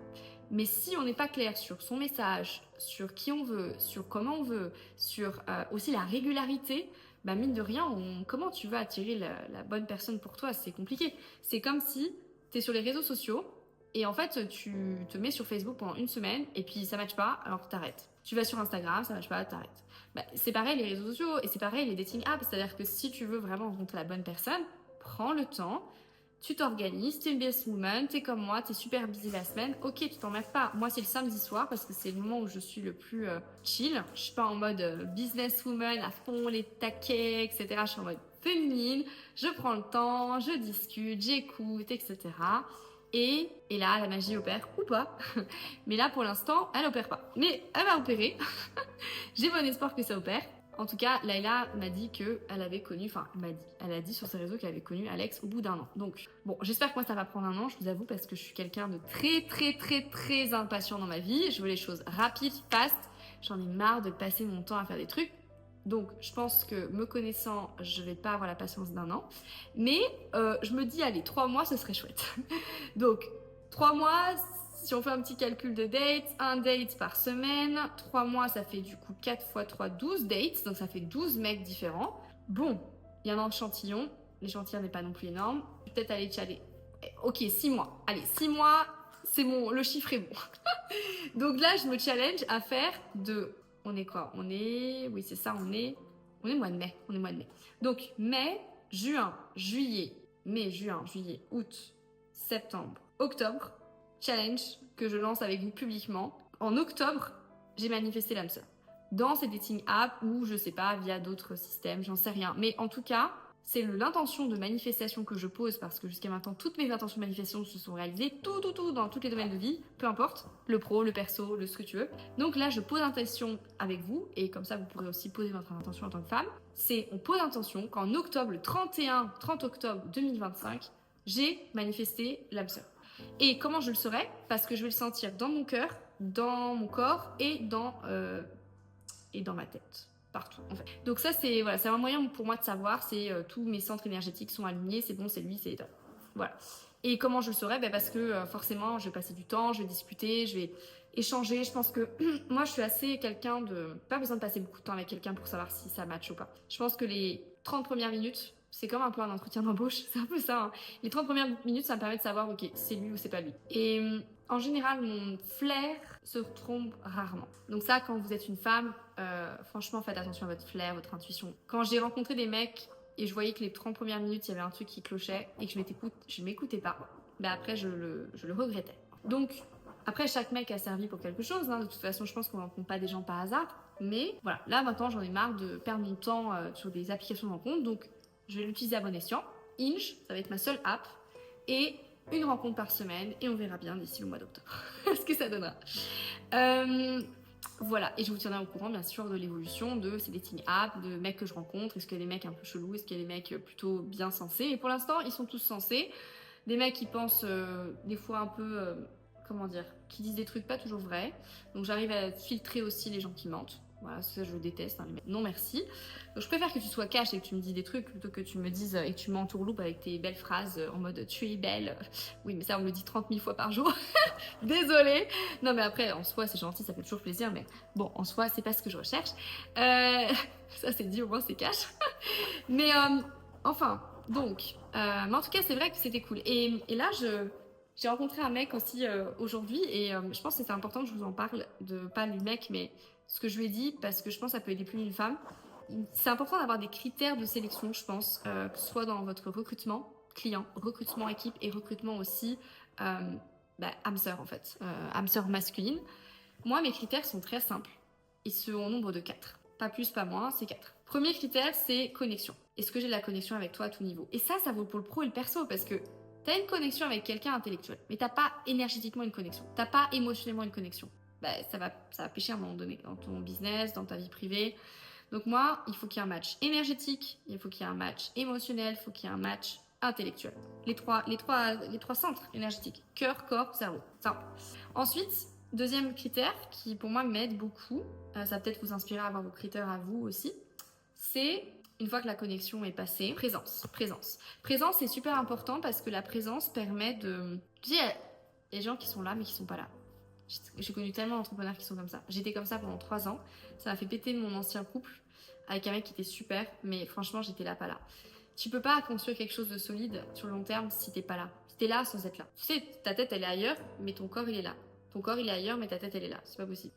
Mais si on n'est pas clair sur son message, sur qui on veut, sur comment on veut, sur aussi la régularité, bah mine de rien, comment tu vas attirer la bonne personne pour toi? C'est compliqué. C'est comme si tu es sur les réseaux sociaux et en fait tu te mets sur Facebook pendant une semaine et puis ça ne matche pas, alors t'arrêtes. Tu vas sur Instagram, ça ne marche pas, t'arrêtes. Bah, c'est pareil les réseaux sociaux et c'est pareil les dating apps. C'est-à-dire que si tu veux vraiment rencontrer la bonne personne, prends le temps. Tu t'organises, t'es une businesswoman, t'es comme moi, t'es super busy la semaine. Ok, tu t'emmerdes pas. Moi, c'est le samedi soir parce que c'est le moment où je suis le plus chill. Je suis pas en mode businesswoman à fond, les taquets, etc. Je suis en mode féminine. Je prends le temps, je discute, j'écoute, etc. Et là, la magie opère ou pas. Mais là, pour l'instant, elle opère pas. Mais elle va opérer. J'ai bon espoir que ça opère. En tout cas, Layla m'a dit qu'elle avait connu, elle a dit sur ses réseaux qu'elle avait connu Alex au bout d'un an. Donc, bon, j'espère que moi ça va prendre un an, je vous avoue, parce que je suis quelqu'un de très impatient dans ma vie. Je veux les choses rapides, fast. J'en ai marre de passer mon temps à faire des trucs. Donc, je pense que me connaissant, je vais pas avoir la patience d'un an. Mais je me dis, allez, 3 mois, ce serait chouette. Donc, 3 mois, si on fait un petit calcul de dates, un date par semaine, 3 mois, ça fait du coup 4 fois 3, 12 dates, donc ça fait 12 mecs différents. Bon, il y a un échantillon, l'échantillon n'est pas non plus énorme. Peut-être aller challenger. Ok, 6 mois. Allez, 6 mois, c'est bon, le chiffre est bon. Donc là, je me challenge à faire on est quoi? Oui, c'est ça, on est mois de mai. On est mois de mai. Donc, mai, juin, juillet, août, septembre, octobre, challenge que je lance avec vous publiquement. En octobre, j'ai manifesté l'âme sœur. Dans ces dating apps ou je sais pas, via d'autres systèmes, j'en sais rien. Mais en tout cas, c'est l'intention de manifestation que je pose parce que jusqu'à maintenant, toutes mes intentions de manifestation se sont réalisées, tout, dans tous les domaines de vie, peu importe, le pro, le perso, ce que tu veux. Donc là, je pose intention avec vous et comme ça, vous pourrez aussi poser votre intention en tant que femme. On pose intention qu'en octobre, le 30 octobre 2025, j'ai manifesté l'âme sœur. Et comment je le saurai? Parce que je vais le sentir dans mon cœur, dans mon corps et dans ma tête. Partout en fait. Donc ça c'est un moyen pour moi de savoir, c'est tous mes centres énergétiques sont alignés, c'est bon, c'est lui, c'est top. Voilà. Et comment je le saurais? Parce que forcément je vais passer du temps, je vais discuter, je vais échanger. Je pense que moi je suis assez quelqu'un de... Pas besoin de passer beaucoup de temps avec quelqu'un pour savoir si ça match ou pas. Je pense que les 30 premières minutes, c'est comme un peu un entretien d'embauche, c'est un peu ça. Hein. Les 30 premières minutes, ça me permet de savoir, ok, c'est lui ou c'est pas lui. Et en général, mon flair se trompe rarement. Donc ça, quand vous êtes une femme, franchement, faites attention à votre flair, votre intuition. Quand j'ai rencontré des mecs et je voyais que les 30 premières minutes, il y avait un truc qui clochait et que je m'écoutais pas, après, je le regrettais. Donc, après, chaque mec a servi pour quelque chose. Hein. De toute façon, je pense qu'on ne rencontre pas des gens par hasard. Mais voilà, là, maintenant, j'en ai marre de perdre mon temps sur des applications de rencontre. Donc, je vais l'utiliser à bon escient. Hinge, ça va être ma seule app. Et une rencontre par semaine. Et on verra bien d'ici le mois d'octobre ce que ça donnera. Voilà. Et je vous tiendrai au courant, bien sûr, de l'évolution de ces dating apps, de mecs que je rencontre. Est-ce qu'il y a des mecs un peu chelous? Est-ce qu'il y a des mecs plutôt bien sensés? Et pour l'instant, ils sont tous sensés. Des mecs qui pensent des fois un peu... qui disent des trucs pas toujours vrais. Donc j'arrive à filtrer aussi les gens qui mentent. Voilà, ça je déteste. Hein, non merci. Donc je préfère que tu sois cash et que tu me dis des trucs plutôt que tu me dises et que tu m'entourloupes avec tes belles phrases en mode tu es belle. Oui, mais ça on me le dit 30 000 fois par jour. Désolée. Non mais après en soi c'est gentil, ça fait toujours plaisir. Mais bon, en soi c'est pas ce que je recherche. Ça c'est dit, au moins c'est cash. Mais enfin, donc. Mais en tout cas c'est vrai que c'était cool. Et là j'ai rencontré un mec aussi aujourd'hui et je pense que c'est important que je vous en parle, pas du mec, mais ce que je lui ai dit, parce que je pense que ça peut aider plus d'une femme. C'est important d'avoir des critères de sélection, je pense, que ce soit dans votre recrutement client, recrutement équipe et recrutement aussi âme sœur en fait, âme sœur masculine. Moi, mes critères sont très simples. Ils sont au nombre de 4. Pas plus, pas moins, c'est 4. Premier critère, c'est connexion. Est-ce que j'ai de la connexion avec toi à tout niveau? Et ça vaut pour le pro et le perso, parce que t'as une connexion avec quelqu'un intellectuel, mais t'as pas énergétiquement une connexion. T'as pas émotionnellement une connexion. Ça va pêcher à un moment donné dans ton business, dans ta vie privée. Donc moi, il faut qu'il y ait un match énergétique, il faut qu'il y ait un match émotionnel, il faut qu'il y ait un match intellectuel. Les trois centres énergétiques. Cœur, corps, cerveau. Simple. Ensuite, Deuxième critère qui pour moi m'aide beaucoup, ça va peut-être vous inspirer à avoir vos critères à vous aussi, c'est une fois que la connexion est passée, présence. Présence c'est super important parce que la présence permet de... Tu sais, il y a des gens qui sont là mais qui sont pas là. J'ai connu tellement d'entrepreneurs qui sont comme ça. J'étais comme ça pendant 3 ans. Ça m'a fait péter mon ancien couple avec un mec qui était super, mais franchement j'étais là, pas là. Tu peux pas construire quelque chose de solide sur le long terme si t'es pas là. Si t'es là sans être là. Tu sais, ta tête elle est ailleurs, mais ton corps il est là. Ton corps il est ailleurs, mais ta tête elle est là. C'est pas possible.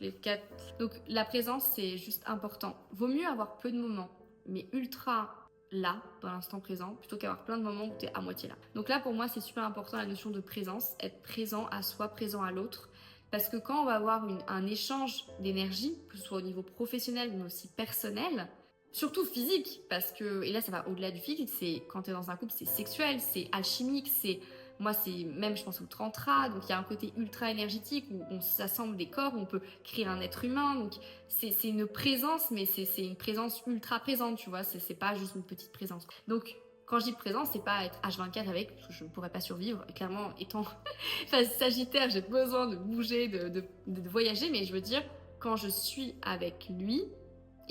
Donc la présence c'est juste important. Vaut mieux avoir peu de moments, mais ultra là, dans l'instant présent, plutôt qu'avoir plein de moments où t'es à moitié là. Donc là pour moi c'est super important la notion de présence, être présent à soi, présent à l'autre. Parce que quand on va avoir un échange d'énergie, que ce soit au niveau professionnel mais aussi personnel, surtout physique, parce que, et là ça va au-delà du physique, c'est quand t'es dans un couple, c'est sexuel, c'est alchimique, moi c'est même je pense au tantra, donc il y a un côté ultra énergétique où on s'assemble des corps, où on peut créer un être humain, donc c'est une présence, mais c'est une présence ultra présente, tu vois, c'est pas juste une petite présence. Donc quand je dis présence, c'est pas être H24 avec, parce que je ne pourrais pas survivre, et clairement étant Sagittaire, j'ai besoin de bouger, de voyager, mais je veux dire, quand je suis avec lui,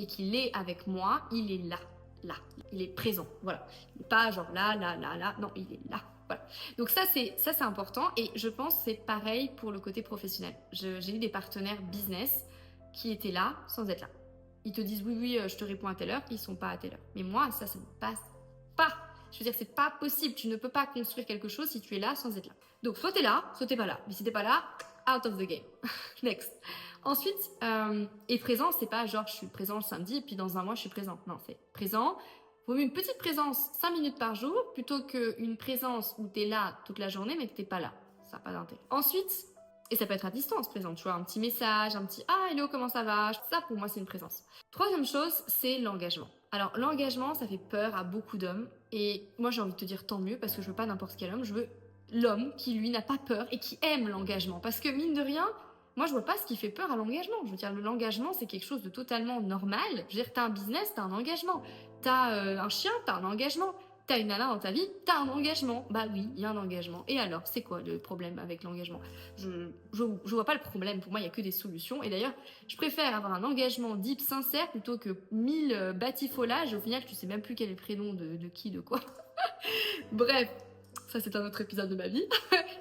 et qu'il est avec moi, il est là, il est présent, voilà. Pas genre là, non, il est là, voilà. Donc ça c'est important et je pense que c'est pareil pour le côté professionnel. J'ai eu des partenaires business qui étaient là sans être là. Ils te disent oui, je te réponds à telle heure, ils sont pas à telle heure. Mais moi, ça ne passe pas. Je veux dire, c'est pas possible. Tu ne peux pas construire quelque chose si tu es là sans être là. Donc soit t'es là, soit t'es pas là. Mais si t'es pas là, out of the game. Next. Ensuite, et présent, c'est pas genre je suis présent le samedi et puis dans un mois je suis présent. Non, c'est présent. Vaut mieux une petite présence 5 minutes par jour plutôt qu'une présence où t'es là toute la journée mais que t'es pas là. Ça n'a pas d'intérêt. Ensuite, et ça peut être à distance présent, tu vois, un petit message, un petit ah hello comment ça va. Ça pour moi c'est une présence. Troisième chose, c'est l'engagement. Alors l'engagement, ça fait peur à beaucoup d'hommes et moi j'ai envie de te dire tant mieux parce que je veux pas n'importe quel homme, je veux l'homme qui lui n'a pas peur et qui aime l'engagement parce que mine de rien, moi je vois pas ce qui fait peur à l'engagement. Je veux dire l'engagement c'est quelque chose de totalement normal. Je veux dire t'as un business, t'as un engagement, t'as un chien, t'as un engagement. T'as une nana dans ta vie, t'as un engagement. Bah oui, il y a un engagement. Et alors, c'est quoi le problème avec l'engagement? Je vois pas le problème. Pour moi, il y a que des solutions. Et d'ailleurs, je préfère avoir un engagement deep, sincère, plutôt que 1000 batifolages. Au final, tu sais même plus quel est le prénom de qui, de quoi. Bref, ça c'est un autre épisode de ma vie.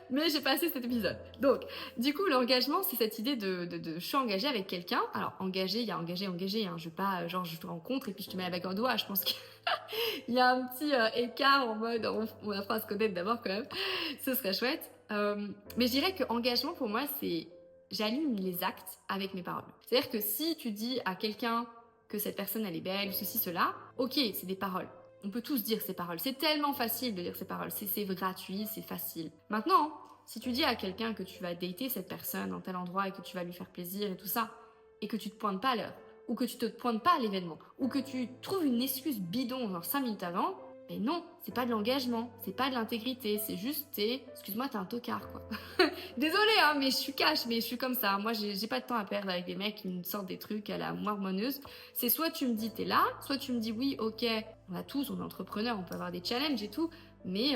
Mais j'ai passé cet épisode. Donc, du coup, l'engagement, c'est cette idée de je suis engagée avec quelqu'un. Alors, engagé, il y a engagé. Hein. Je veux pas, genre, je te rencontre et puis je te mets la bague en doigt. Je pense qu'il y a un petit écart en mode, on apprend à se connaître d'abord quand même. Ce serait chouette. Mais je dirais que engagement, pour moi, c'est j'aligne les actes avec mes paroles. C'est-à-dire que si tu dis à quelqu'un que cette personne, elle est belle, ceci, cela, ok, c'est des paroles. On peut tous dire ces paroles. C'est tellement facile de dire ces paroles. C'est gratuit, c'est facile. Maintenant, si tu dis à quelqu'un que tu vas dater cette personne dans tel endroit et que tu vas lui faire plaisir et tout ça, et que tu te pointes pas à l'heure, ou que tu te pointes pas à l'événement, ou que tu trouves une excuse bidon genre 5 minutes avant, mais non, c'est pas de l'engagement, c'est pas de l'intégrité, c'est juste excuse-moi, t'es un tocard quoi. Désolée hein, mais je suis cash, mais je suis comme ça. Moi j'ai pas de temps à perdre avec des mecs qui me sortent des trucs à la mormonneuse. C'est soit tu me dis t'es là, soit tu me dis oui, ok, on est entrepreneurs, on peut avoir des challenges et tout, mais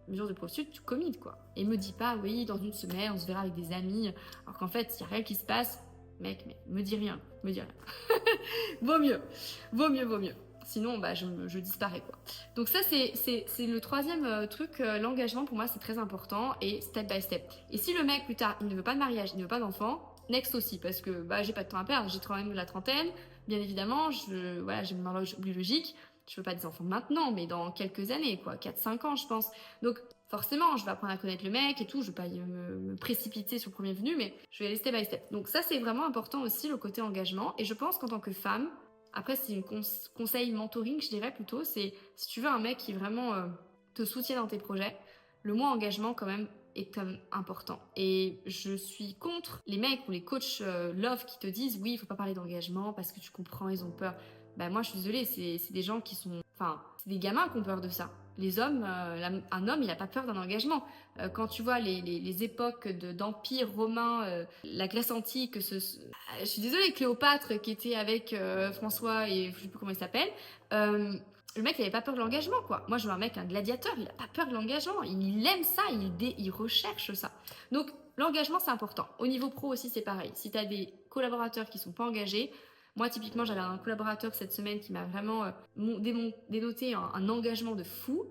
mesure de prostitute, tu commit quoi. Et me dis pas oui, dans une semaine on se verra avec des amis, alors qu'en fait y a rien qui se passe. Mec, mais me dis rien. Vaut mieux. Sinon, bah, je disparais, quoi. Donc ça, c'est le troisième truc. L'engagement, pour moi, c'est très important et step by step. Et si le mec, plus tard, il ne veut pas de mariage, il ne veut pas d'enfant, next aussi, parce que bah, j'ai pas de temps à perdre. J'ai quand même la trentaine. Bien évidemment, j'ai une horloge biologique. Je veux pas des enfants maintenant, mais dans quelques années, quoi. 4-5 ans, je pense. Donc, forcément, je vais apprendre à connaître le mec et tout. Je vais pas me précipiter sur le premier venu, mais je vais aller step by step. Donc ça, c'est vraiment important aussi, le côté engagement. Et je pense qu'en tant que femme, après, c'est une conseil mentoring, je dirais plutôt, c'est si tu veux un mec qui vraiment te soutient dans tes projets, le mot engagement quand même est quand même important. Et je suis contre les mecs ou les coachs love qui te disent oui, il faut pas parler d'engagement parce que tu comprends, ils ont peur. Bah moi, je suis désolée, c'est des gens qui sont... Enfin, c'est des gamins qui ont peur de ça. Les hommes, un homme, il n'a pas peur d'un engagement. Quand tu vois les époques d'empire romain, la Grèce antique, je suis désolée, Cléopâtre qui était avec François et je sais plus comment il s'appelle, le mec il avait pas peur de l'engagement quoi. Moi je vois un mec, un gladiateur, il a pas peur de l'engagement, il aime ça, il recherche ça. Donc l'engagement c'est important. Au niveau pro aussi c'est pareil. Si tu as des collaborateurs qui sont pas engagés, moi typiquement j'avais un collaborateur cette semaine qui m'a vraiment dénoté un engagement de fou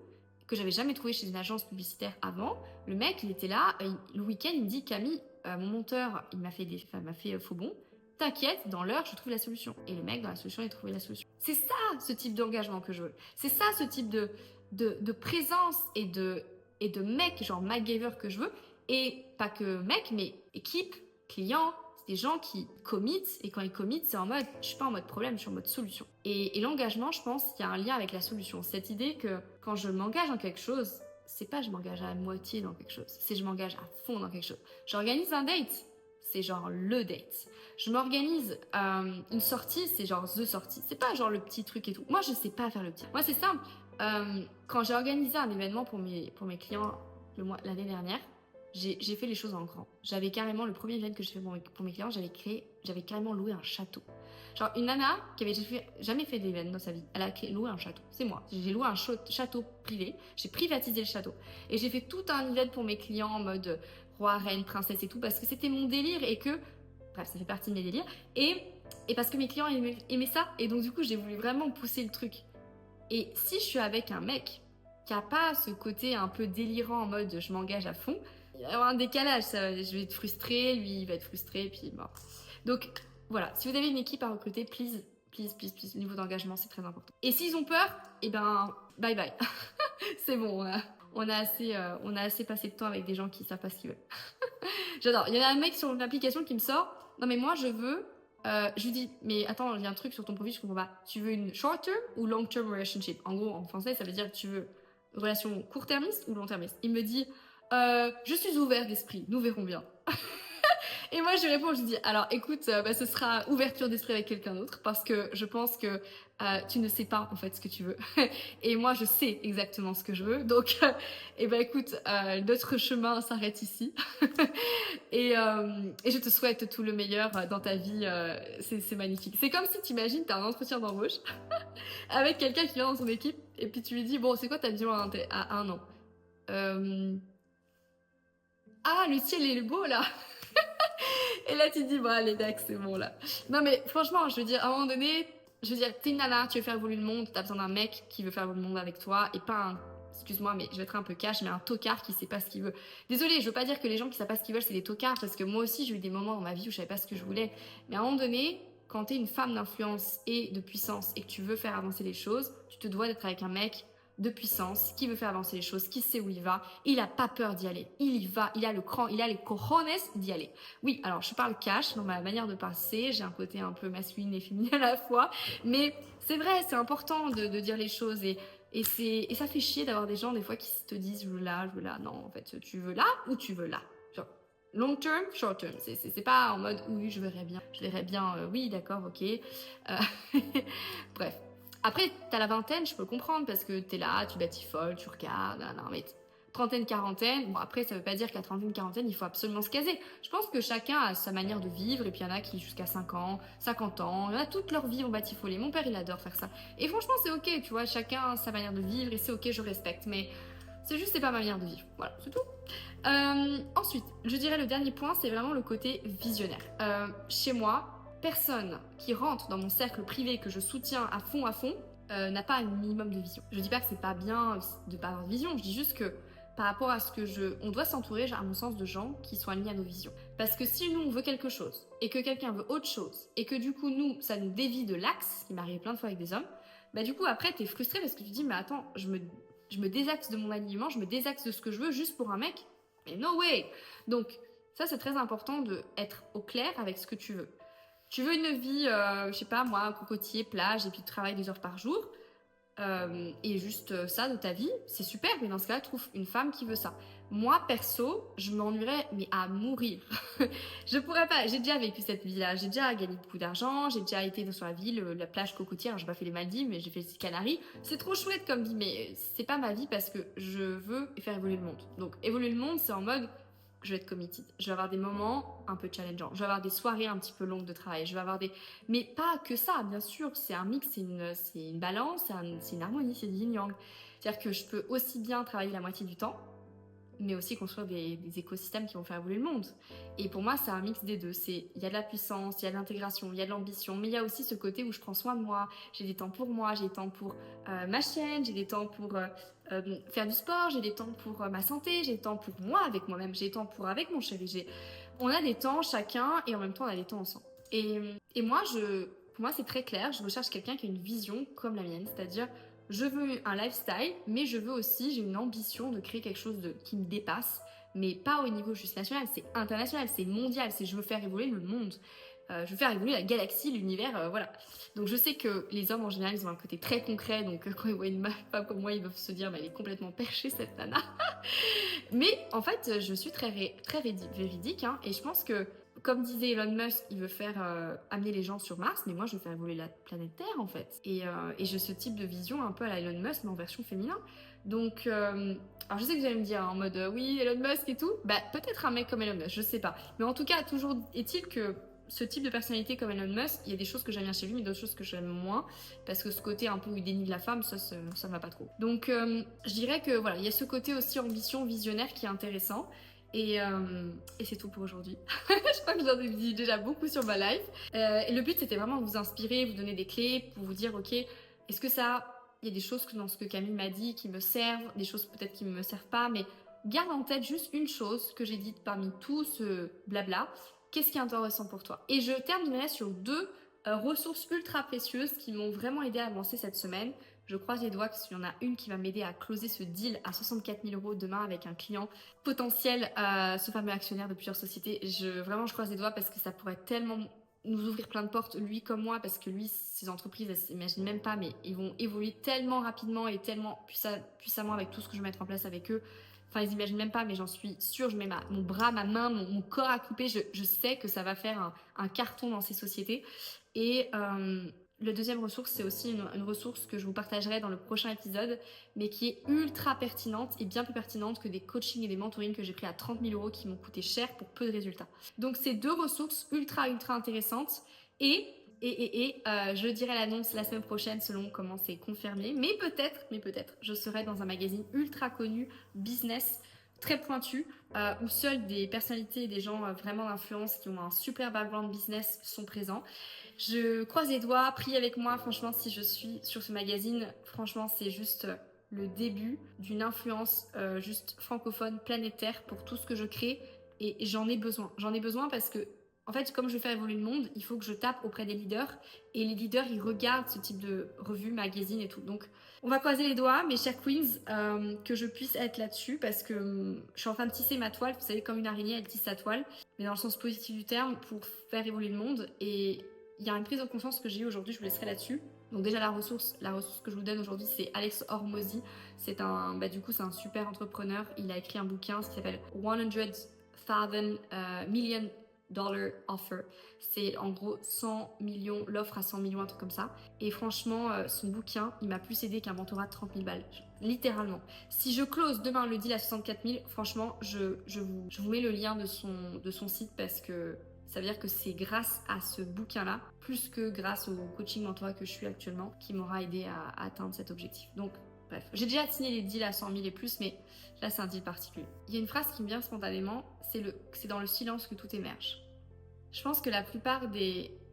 que j'avais jamais trouvé chez une agence publicitaire avant. Le mec il était là, le week-end il me dit Camille, mon monteur il m'a fait faux bon. T'inquiète, dans l'heure, je trouve la solution. Et le mec, dans la solution, il a trouvé la solution. C'est ça, ce type d'engagement que je veux. C'est ça, ce type de présence et de mec, genre MacGyver que je veux. Et pas que mec, mais équipe, client, c'est des gens qui committent. Et quand ils committent, c'est en mode, je suis pas en mode problème, je suis en mode solution. Et l'engagement, je pense qu'il y a un lien avec la solution. Cette idée que quand je m'engage dans quelque chose, c'est pas je m'engage à moitié dans quelque chose, c'est je m'engage à fond dans quelque chose. J'organise un date. C'est genre le date. Je m'organise une sortie, c'est genre the sortie. C'est pas genre le petit truc et tout. Moi, je sais pas faire le petit. Moi, c'est simple. Quand j'ai organisé un événement pour mes clients l'année dernière, j'ai fait les choses en grand. J'avais carrément, le premier événement que j'ai fait pour mes clients, j'avais carrément loué un château. Genre une nana qui avait jamais fait d'événement dans sa vie, elle a loué un château. C'est moi. J'ai loué un château privé. J'ai privatisé le château. Et j'ai fait tout un event pour mes clients en mode roi, reine, princesse et tout, parce que c'était mon délire et que, bref, ça fait partie de mes délires, et parce que mes clients aimaient ça, et donc du coup, j'ai voulu vraiment pousser le truc. Et si je suis avec un mec qui a pas ce côté un peu délirant en mode je m'engage à fond, il va y avoir un décalage, je vais être frustrée, lui il va être frustré, puis bon. Donc voilà, si vous avez une équipe à recruter, please, le niveau d'engagement c'est très important. Et s'ils ont peur, eh ben bye bye. C'est bon, on a assez passé de temps avec des gens qui savent pas ce qu'ils veulent. J'adore. Il y en a un mec sur une application qui me sort. Non mais moi je veux. Je lui dis mais attends, il y a un truc sur ton profil, je comprends pas. Tu veux une short term ou long term relationship? En gros en français ça veut dire que tu veux une relation court-termiste ou long-termiste. Il me dit je suis ouvert d'esprit, nous verrons bien. Et moi, je lui réponds, je lui dis, alors écoute, ce sera ouverture d'esprit avec quelqu'un d'autre parce que je pense que tu ne sais pas en fait ce que tu veux. Et moi, je sais exactement ce que je veux. Donc, écoute, notre chemin s'arrête ici. Et je te souhaite tout le meilleur dans ta vie. C'est magnifique. C'est comme si tu imagines, tu as un entretien d'embauche avec quelqu'un qui vient dans ton équipe et puis tu lui dis, bon, c'est quoi ta vision à un an Ah, le ciel est beau là. Et là, tu te dis, bon, allez, d'accord, c'est bon, là. Non, mais franchement, je veux dire, à un moment donné, je veux dire, t'es une nana, tu veux faire évoluer le monde, t'as besoin d'un mec qui veut faire évoluer le monde avec toi, et pas un, excuse-moi, mais je vais être un peu cash, mais un tocard qui sait pas ce qu'il veut. Désolée, je veux pas dire que les gens qui savent pas ce qu'ils veulent, c'est des tocards, parce que moi aussi, j'ai eu des moments dans ma vie où je savais pas ce que je voulais. Mais à un moment donné, quand t'es une femme d'influence et de puissance, et que tu veux faire avancer les choses, tu te dois d'être avec un mec de puissance, qui veut faire avancer les choses, qui sait où il va, il a pas peur d'y aller, il y va, il a le cran, il a les cojones d'y aller. Oui, alors je parle cash dans ma manière de passer, j'ai un côté un peu masculine et féminin à la fois, mais c'est vrai, c'est important de dire les choses et ça fait chier d'avoir des gens des fois qui te disent je veux là, non en fait tu veux là ou tu veux là. Genre, long term, short term, c'est pas en mode oui je verrai bien, oui d'accord ok, bref. Après, t'as la vingtaine, je peux le comprendre parce que t'es là, tu batifoles, tu regardes, non, mais trentaine, quarantaine, bon après ça veut pas dire qu'à trentaine, quarantaine, il faut absolument se caser. Je pense que chacun a sa manière de vivre et puis il y en a qui jusqu'à 5 ans, 50 ans, il y en a toute leur vie ont batifolé. Mon père il adore faire ça. Et franchement c'est ok, tu vois, chacun a sa manière de vivre et c'est ok, je respecte, mais c'est juste c'est pas ma manière de vivre. Voilà, c'est tout. Ensuite, je dirais le dernier point, c'est vraiment le côté visionnaire. Chez moi, personne qui rentre dans mon cercle privé que je soutiens à fond, n'a pas un minimum de vision. Je dis pas que c'est pas bien de pas avoir de vision, je dis juste que par rapport à ce que on doit s'entourer, à mon sens, de gens qui sont alignés à nos visions. Parce que si nous, on veut quelque chose, et que quelqu'un veut autre chose, et que du coup, nous, ça nous dévie de l'axe, ce qui m'arrive plein de fois avec des hommes, bah du coup, après, t'es frustré parce que tu te dis, mais attends, je me désaxe de mon alignement, je me désaxe de ce que je veux juste pour un mec. Mais no way! Donc, ça, c'est très important d'être au clair avec ce que tu veux. Tu veux une vie, je sais pas moi, cocotier, plage, et puis tu travailles 2 heures par jour, et juste ça de ta vie, c'est super, mais dans ce cas-là, trouve une femme qui veut ça. Moi, perso, je m'ennuierais, mais à mourir. Je pourrais pas, j'ai déjà vécu cette vie-là, j'ai déjà gagné beaucoup d'argent, j'ai déjà été sur la ville, la plage cocotière, alors j'ai pas fait les Maldives, mais j'ai fait les Canaries. C'est trop chouette comme vie, mais c'est pas ma vie parce que je veux faire évoluer le monde. Donc, évoluer le monde, c'est en mode... je vais être committed. Je vais avoir des moments un peu challengeants. Je vais avoir des soirées un petit peu longues de travail. Je vais avoir des... Mais pas que ça, bien sûr. C'est un mix, c'est une balance, c'est une harmonie, c'est du yin-yang. C'est-à-dire que je peux aussi bien travailler la moitié du temps mais aussi construire des écosystèmes qui vont faire évoluer le monde. Et pour moi, c'est un mix des deux. Il y a de la puissance, il y a de l'intégration, il y a de l'ambition, mais il y a aussi ce côté où je prends soin de moi. J'ai des temps pour moi, j'ai des temps pour ma chaîne, j'ai des temps pour faire du sport, j'ai des temps pour ma santé, j'ai des temps pour moi avec moi-même, j'ai des temps pour avec mon chéri. On a des temps chacun et en même temps on a des temps ensemble. Et moi, pour moi, c'est très clair. Je recherche quelqu'un qui a une vision comme la mienne, c'est-à-dire je veux un lifestyle, mais je veux aussi, j'ai une ambition de créer quelque chose qui me dépasse, mais pas au niveau juste national, c'est international, c'est mondial, je veux faire évoluer le monde. Je veux faire évoluer la galaxie, l'univers, voilà. Donc je sais que les hommes en général, ils ont un côté très concret, donc quand ils voient une femme comme moi, ils doivent se dire, mais elle est complètement perchée cette nana. Mais en fait, je suis très véridique, hein, et je pense que, comme disait Elon Musk, il veut faire amener les gens sur Mars, mais moi je veux faire évoluer la planète Terre en fait. Et j'ai ce type de vision un peu à la Elon Musk, mais en version féminin. Donc, alors je sais que vous allez me dire en mode oui, Elon Musk et tout, bah peut-être un mec comme Elon Musk, je sais pas. Mais en tout cas, toujours est-il que ce type de personnalité comme Elon Musk, il y a des choses que j'aime bien chez lui, mais d'autres choses que j'aime moins, parce que ce côté un peu où il dénigre la femme, ça me va pas trop. Donc je dirais que voilà, il y a ce côté aussi ambition, visionnaire qui est intéressant. Et c'est tout pour aujourd'hui. Je crois que j'en ai dit déjà beaucoup sur ma life. Et le but, c'était vraiment de vous inspirer, vous donner des clés, pour vous dire, ok, est-ce que il y a des choses dans ce que Camille m'a dit qui me servent, des choses peut-être qui ne me servent pas, mais garde en tête juste une chose que j'ai dite parmi tout ce blabla. Qu'est-ce qui est intéressant pour toi? Et je terminerai sur 2 ressources ultra précieuses qui m'ont vraiment aidé à avancer cette semaine. Je croise les doigts qu'il y en a une qui va m'aider à closer ce deal à 64 000 € demain avec un client potentiel, ce fameux actionnaire de plusieurs sociétés. Vraiment, je croise les doigts parce que ça pourrait tellement nous ouvrir plein de portes, lui comme moi, parce que lui, ses entreprises, elles s'imaginent même pas, mais ils vont évoluer tellement rapidement et tellement puissamment avec tout ce que je vais mettre en place avec eux. Enfin, ils imaginent même pas, mais j'en suis sûre, je mets mon bras, ma main, mon corps à couper, je sais que ça va faire un carton dans ces sociétés. Et la deuxième ressource, c'est aussi une ressource que je vous partagerai dans le prochain épisode, mais qui est ultra pertinente et bien plus pertinente que des coachings et des mentorings que j'ai pris à 30 000 € qui m'ont coûté cher pour peu de résultats. Donc, c'est 2 ressources ultra intéressantes et je dirai l'annonce la semaine prochaine selon comment c'est confirmé. Mais peut-être, je serai dans un magazine ultra connu, business, très pointu, où seules des personnalités et des gens vraiment d'influence qui ont un super background business sont présents. Je croise les doigts, priez avec moi. Franchement, si je suis sur ce magazine, franchement, c'est juste le début d'une influence juste francophone, planétaire pour tout ce que je crée. Et j'en ai besoin. J'en ai besoin parce que en fait, comme je veux faire évoluer le monde, il faut que je tape auprès des leaders. Et les leaders, ils regardent ce type de revue, magazine et tout. Donc, on va croiser les doigts, mes chers queens, que je puisse être là-dessus. Parce que je suis en train de tisser ma toile. Vous savez, comme une araignée, elle tisse sa toile. Mais dans le sens positif du terme, pour faire évoluer le monde. Et il y a une prise de conscience que j'ai eue aujourd'hui, je vous laisserai là-dessus. Donc déjà, la ressource que je vous donne aujourd'hui, c'est Alex Hormozy. C'est du coup, c'est un super entrepreneur. Il a écrit un bouquin qui s'appelle 100,000 million dollar offer. C'est en gros 100 millions, l'offre à 100 millions, un truc comme ça. Et franchement, son bouquin, il m'a plus aidé qu'un mentorat de 30 000 balles. Littéralement. Si je close demain le deal à 64 000, franchement, je vous mets le lien de son site parce que ça veut dire que c'est grâce à ce bouquin-là, plus que grâce au coaching mentorat que je suis actuellement, qui m'aura aidé à atteindre cet objectif. Donc, bref, j'ai déjà signé les deals à 100 000 et plus, mais là, c'est un deal particulier. Il y a une phrase qui me vient spontanément, c'est dans le silence que tout émerge. Je pense que la plupart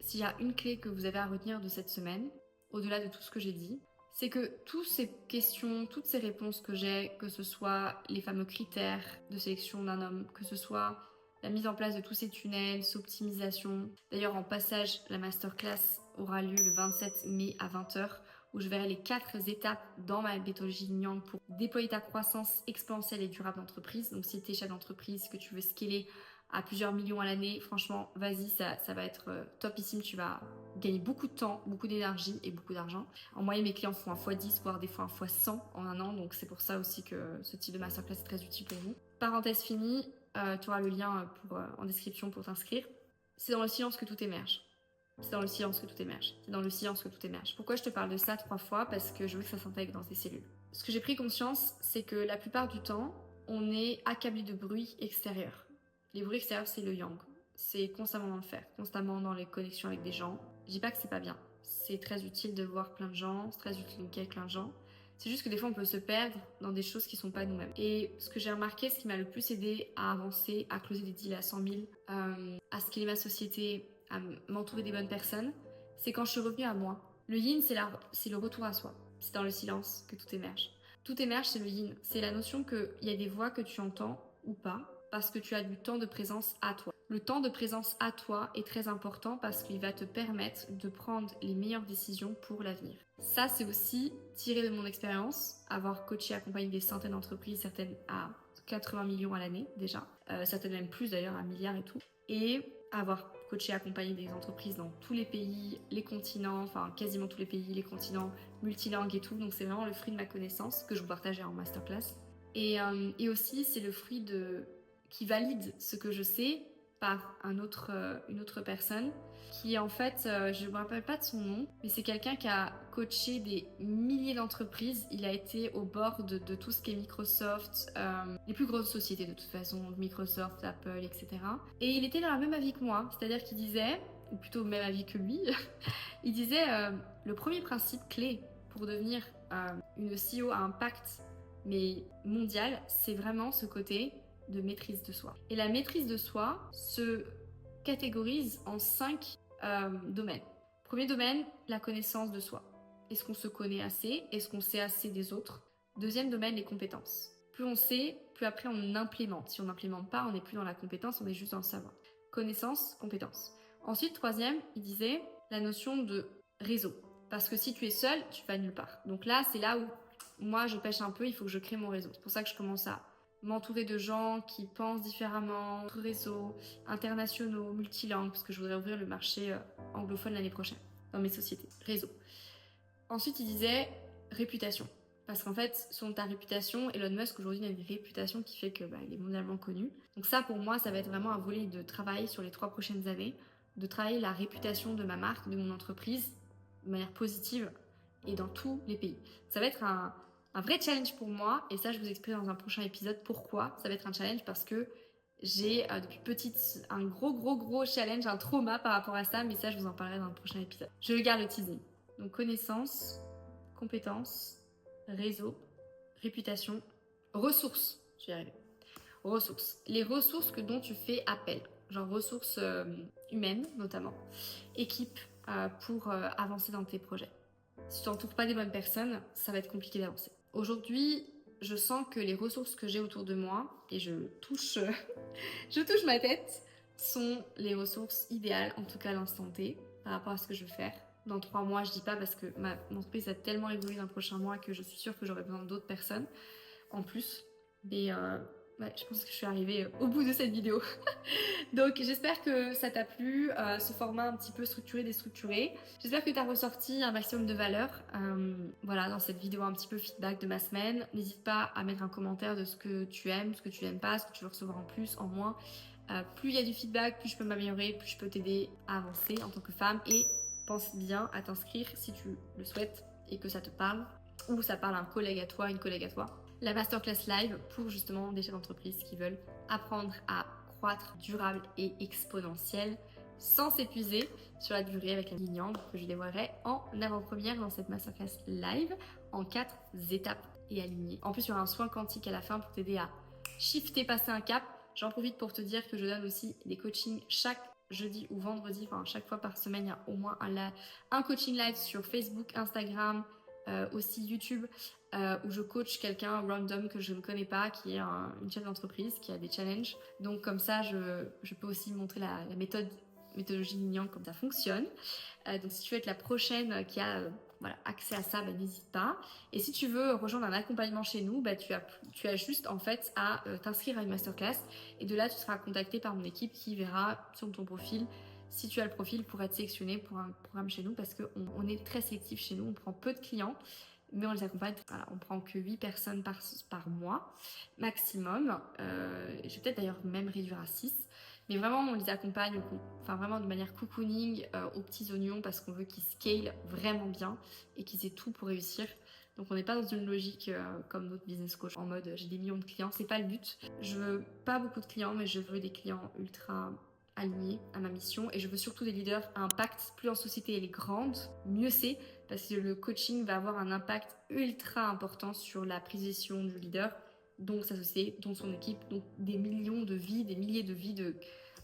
s'il y a une clé que vous avez à retenir de cette semaine, au-delà de tout ce que j'ai dit, c'est que toutes ces questions, toutes ces réponses que j'ai, que ce soit les fameux critères de sélection d'un homme, que ce soit la mise en place de tous ces tunnels, cette optimisation. D'ailleurs, en passage, la masterclass aura lieu le 27 mai à 20h, où je verrai les 4 étapes dans ma méthodologie Yang pour déployer ta croissance exponentielle et durable d'entreprise. Donc, si tu es chef d'entreprise, que tu veux scaler à plusieurs millions à l'année, franchement, vas-y, ça va être topissime. Tu vas gagner beaucoup de temps, beaucoup d'énergie et beaucoup d'argent. En moyenne, mes clients font un x10, voire des fois un x100 en un an. Donc, c'est pour ça aussi que ce type de masterclass est très utile pour vous. Parenthèse finie, tu auras le lien en description pour t'inscrire. C'est dans le silence que tout émerge. C'est dans le silence que tout émerge. C'est dans le silence que tout émerge. Pourquoi je te parle de ça 3 fois? Parce que je veux que ça s'intègre dans tes cellules. Ce que j'ai pris conscience, c'est que la plupart du temps, on est accablé de bruit extérieur. Les bruits extérieurs, c'est le yang. C'est constamment dans le faire, constamment dans les connexions avec des gens. Je dis pas que c'est pas bien. C'est très utile de voir plein de gens, c'est très utile de communiquer avec plein de gens. C'est juste que des fois, on peut se perdre dans des choses qui sont pas nous-mêmes. Et ce que j'ai remarqué, ce qui m'a le plus aidé à avancer, à closer des deals à 100 000, à scaler ma société, à m'entourer des bonnes personnes, c'est quand je suis revenue à moi. Le yin, c'est le retour à soi. C'est dans le silence que tout émerge. Tout émerge, c'est le yin. C'est la notion qu'il y a des voix que tu entends ou pas, parce que tu as du temps de présence à toi. Le temps de présence à toi est très important parce qu'il va te permettre de prendre les meilleures décisions pour l'avenir. Ça, c'est aussi tiré de mon expérience, avoir coaché, accompagné des centaines d'entreprises, certaines à 80 millions à l'année déjà, certaines même plus d'ailleurs, à milliards et tout, et avoir coaché, accompagné des entreprises dans tous les pays, les continents, enfin quasiment tous les pays, les continents, multilingues et tout, donc c'est vraiment le fruit de ma connaissance que je vous partageais en masterclass. Et aussi, c'est le fruit qui valide ce que je sais par une autre personne qui en fait, je ne me rappelle pas de son nom, mais c'est quelqu'un qui a coaché des milliers d'entreprises. Il a été au bord de tout ce qui est Microsoft, les plus grosses sociétés de toute façon, Microsoft, Apple, etc. Et il était dans la même avis que moi, c'est-à-dire qu'il disait, ou plutôt même avis que lui, il disait le premier principe clé pour devenir une CEO à impact mais mondial, c'est vraiment ce côté de maîtrise de soi. Et la maîtrise de soi se catégorise en 5 domaines. Premier domaine, la connaissance de soi. Est-ce qu'on se connaît assez? Est-ce qu'on sait assez des autres? Deuxième domaine, les compétences. Plus on sait, plus après on implémente. Si on n'implémente pas, on n'est plus dans la compétence, on est juste dans le savoir. Connaissance, compétence. Ensuite, troisième, il disait la notion de réseau. Parce que si tu es seul, tu vas nulle part. Donc là, c'est là où moi, je pêche un peu, il faut que je crée mon réseau. C'est pour ça que je commence à m'entourer de gens qui pensent différemment, réseaux internationaux, multilingues, parce que je voudrais ouvrir le marché anglophone l'année prochaine dans mes sociétés. Réseau. Ensuite, il disait réputation. Parce qu'en fait, selon ta réputation, Elon Musk aujourd'hui a une réputation qui fait que il est mondialement connu. Donc ça, pour moi, ça va être vraiment un volet de travail sur les 3 prochaines années, de travailler la réputation de ma marque, de mon entreprise, de manière positive et dans tous les pays. Ça va être un vrai challenge pour moi, et ça je vous expliquerai dans un prochain épisode pourquoi ça va être un challenge, parce que j'ai depuis petite un gros challenge, un trauma par rapport à ça, mais ça je vous en parlerai dans un prochain épisode. Je garde le teasing. Donc connaissances, compétences, réseau, réputation, ressources, je vais y arriver. Ressources. Les ressources dont tu fais appel, genre ressources humaines notamment, équipe pour avancer dans tes projets. Si tu t'entoures pas des bonnes personnes, ça va être compliqué d'avancer. Aujourd'hui, je sens que les ressources que j'ai autour de moi, et je touche ma tête, sont les ressources idéales, en tout cas à l'instant T, par rapport à ce que je veux faire. Dans 3 mois, je dis pas parce que mon entreprise a tellement évolué dans le prochain mois que je suis sûre que j'aurai besoin d'autres personnes en plus. Mais je pense que je suis arrivée au bout de cette vidéo. Donc j'espère que ça t'a plu, ce format un petit peu structuré, déstructuré. J'espère que tu as ressorti un maximum de valeur voilà, dans cette vidéo un petit peu feedback de ma semaine. N'hésite pas à mettre un commentaire de ce que tu aimes, ce que tu n'aimes pas, ce que tu veux recevoir en plus, en moins. Plus il y a du feedback, plus je peux m'améliorer, plus je peux t'aider à avancer en tant que femme. Et pense bien à t'inscrire si tu le souhaites et que ça te parle, ou ça parle à un collègue à toi, une collègue à toi. La masterclass live pour justement des chefs d'entreprise qui veulent apprendre à croître durable et exponentiel sans s'épuiser sur la durée avec la ligne Yang que je dévoilerai en avant-première dans cette masterclass live en 4 étapes et alignées. En plus, il y aura un soin quantique à la fin pour t'aider à shifter, passer un cap. J'en profite pour te dire que je donne aussi des coachings chaque jeudi ou vendredi, enfin chaque fois par semaine, il y a au moins un coaching live sur Facebook, Instagram, aussi YouTube, où je coach quelqu'un random que je ne connais pas, qui est une chef d'entreprise, qui a des challenges. Donc comme ça, je peux aussi montrer la méthodologie Yin Yang, comme ça fonctionne. Donc si tu veux être la prochaine qui a accès à ça, n'hésite pas. Et si tu veux rejoindre un accompagnement chez nous, tu as juste en fait à t'inscrire à une masterclass, et de là tu seras contacté par mon équipe qui verra sur ton profil si tu as le profil pour être sélectionné pour un programme chez nous, parce qu'on est très sélectif chez nous, on prend peu de clients, mais on les accompagne. Voilà, on prend que 8 personnes par mois maximum. Je vais peut-être d'ailleurs même réduire à 6. Mais vraiment, on les accompagne vraiment de manière cocooning aux petits oignons, parce qu'on veut qu'ils scale vraiment bien et qu'ils aient tout pour réussir. Donc on n'est pas dans une logique comme notre business coach en mode j'ai des millions de clients, c'est pas le but. Je veux pas beaucoup de clients, mais je veux des clients ultra alignés à ma mission, et je veux surtout des leaders à impact. Plus en société elle est grande, mieux c'est, parce que le coaching va avoir un impact ultra important sur la prise de décision du leader, dont sa société, dont son équipe, donc des millions de vies, des milliers de vies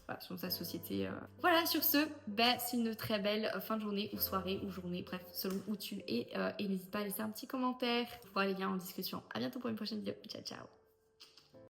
voilà, sur sa société. Voilà, sur ce, c'est une très belle fin de journée ou soirée ou journée, bref, selon où tu es. Et n'hésite pas à laisser un petit commentaire pour aller bien en discussion. À bientôt pour une prochaine vidéo. Ciao, ciao.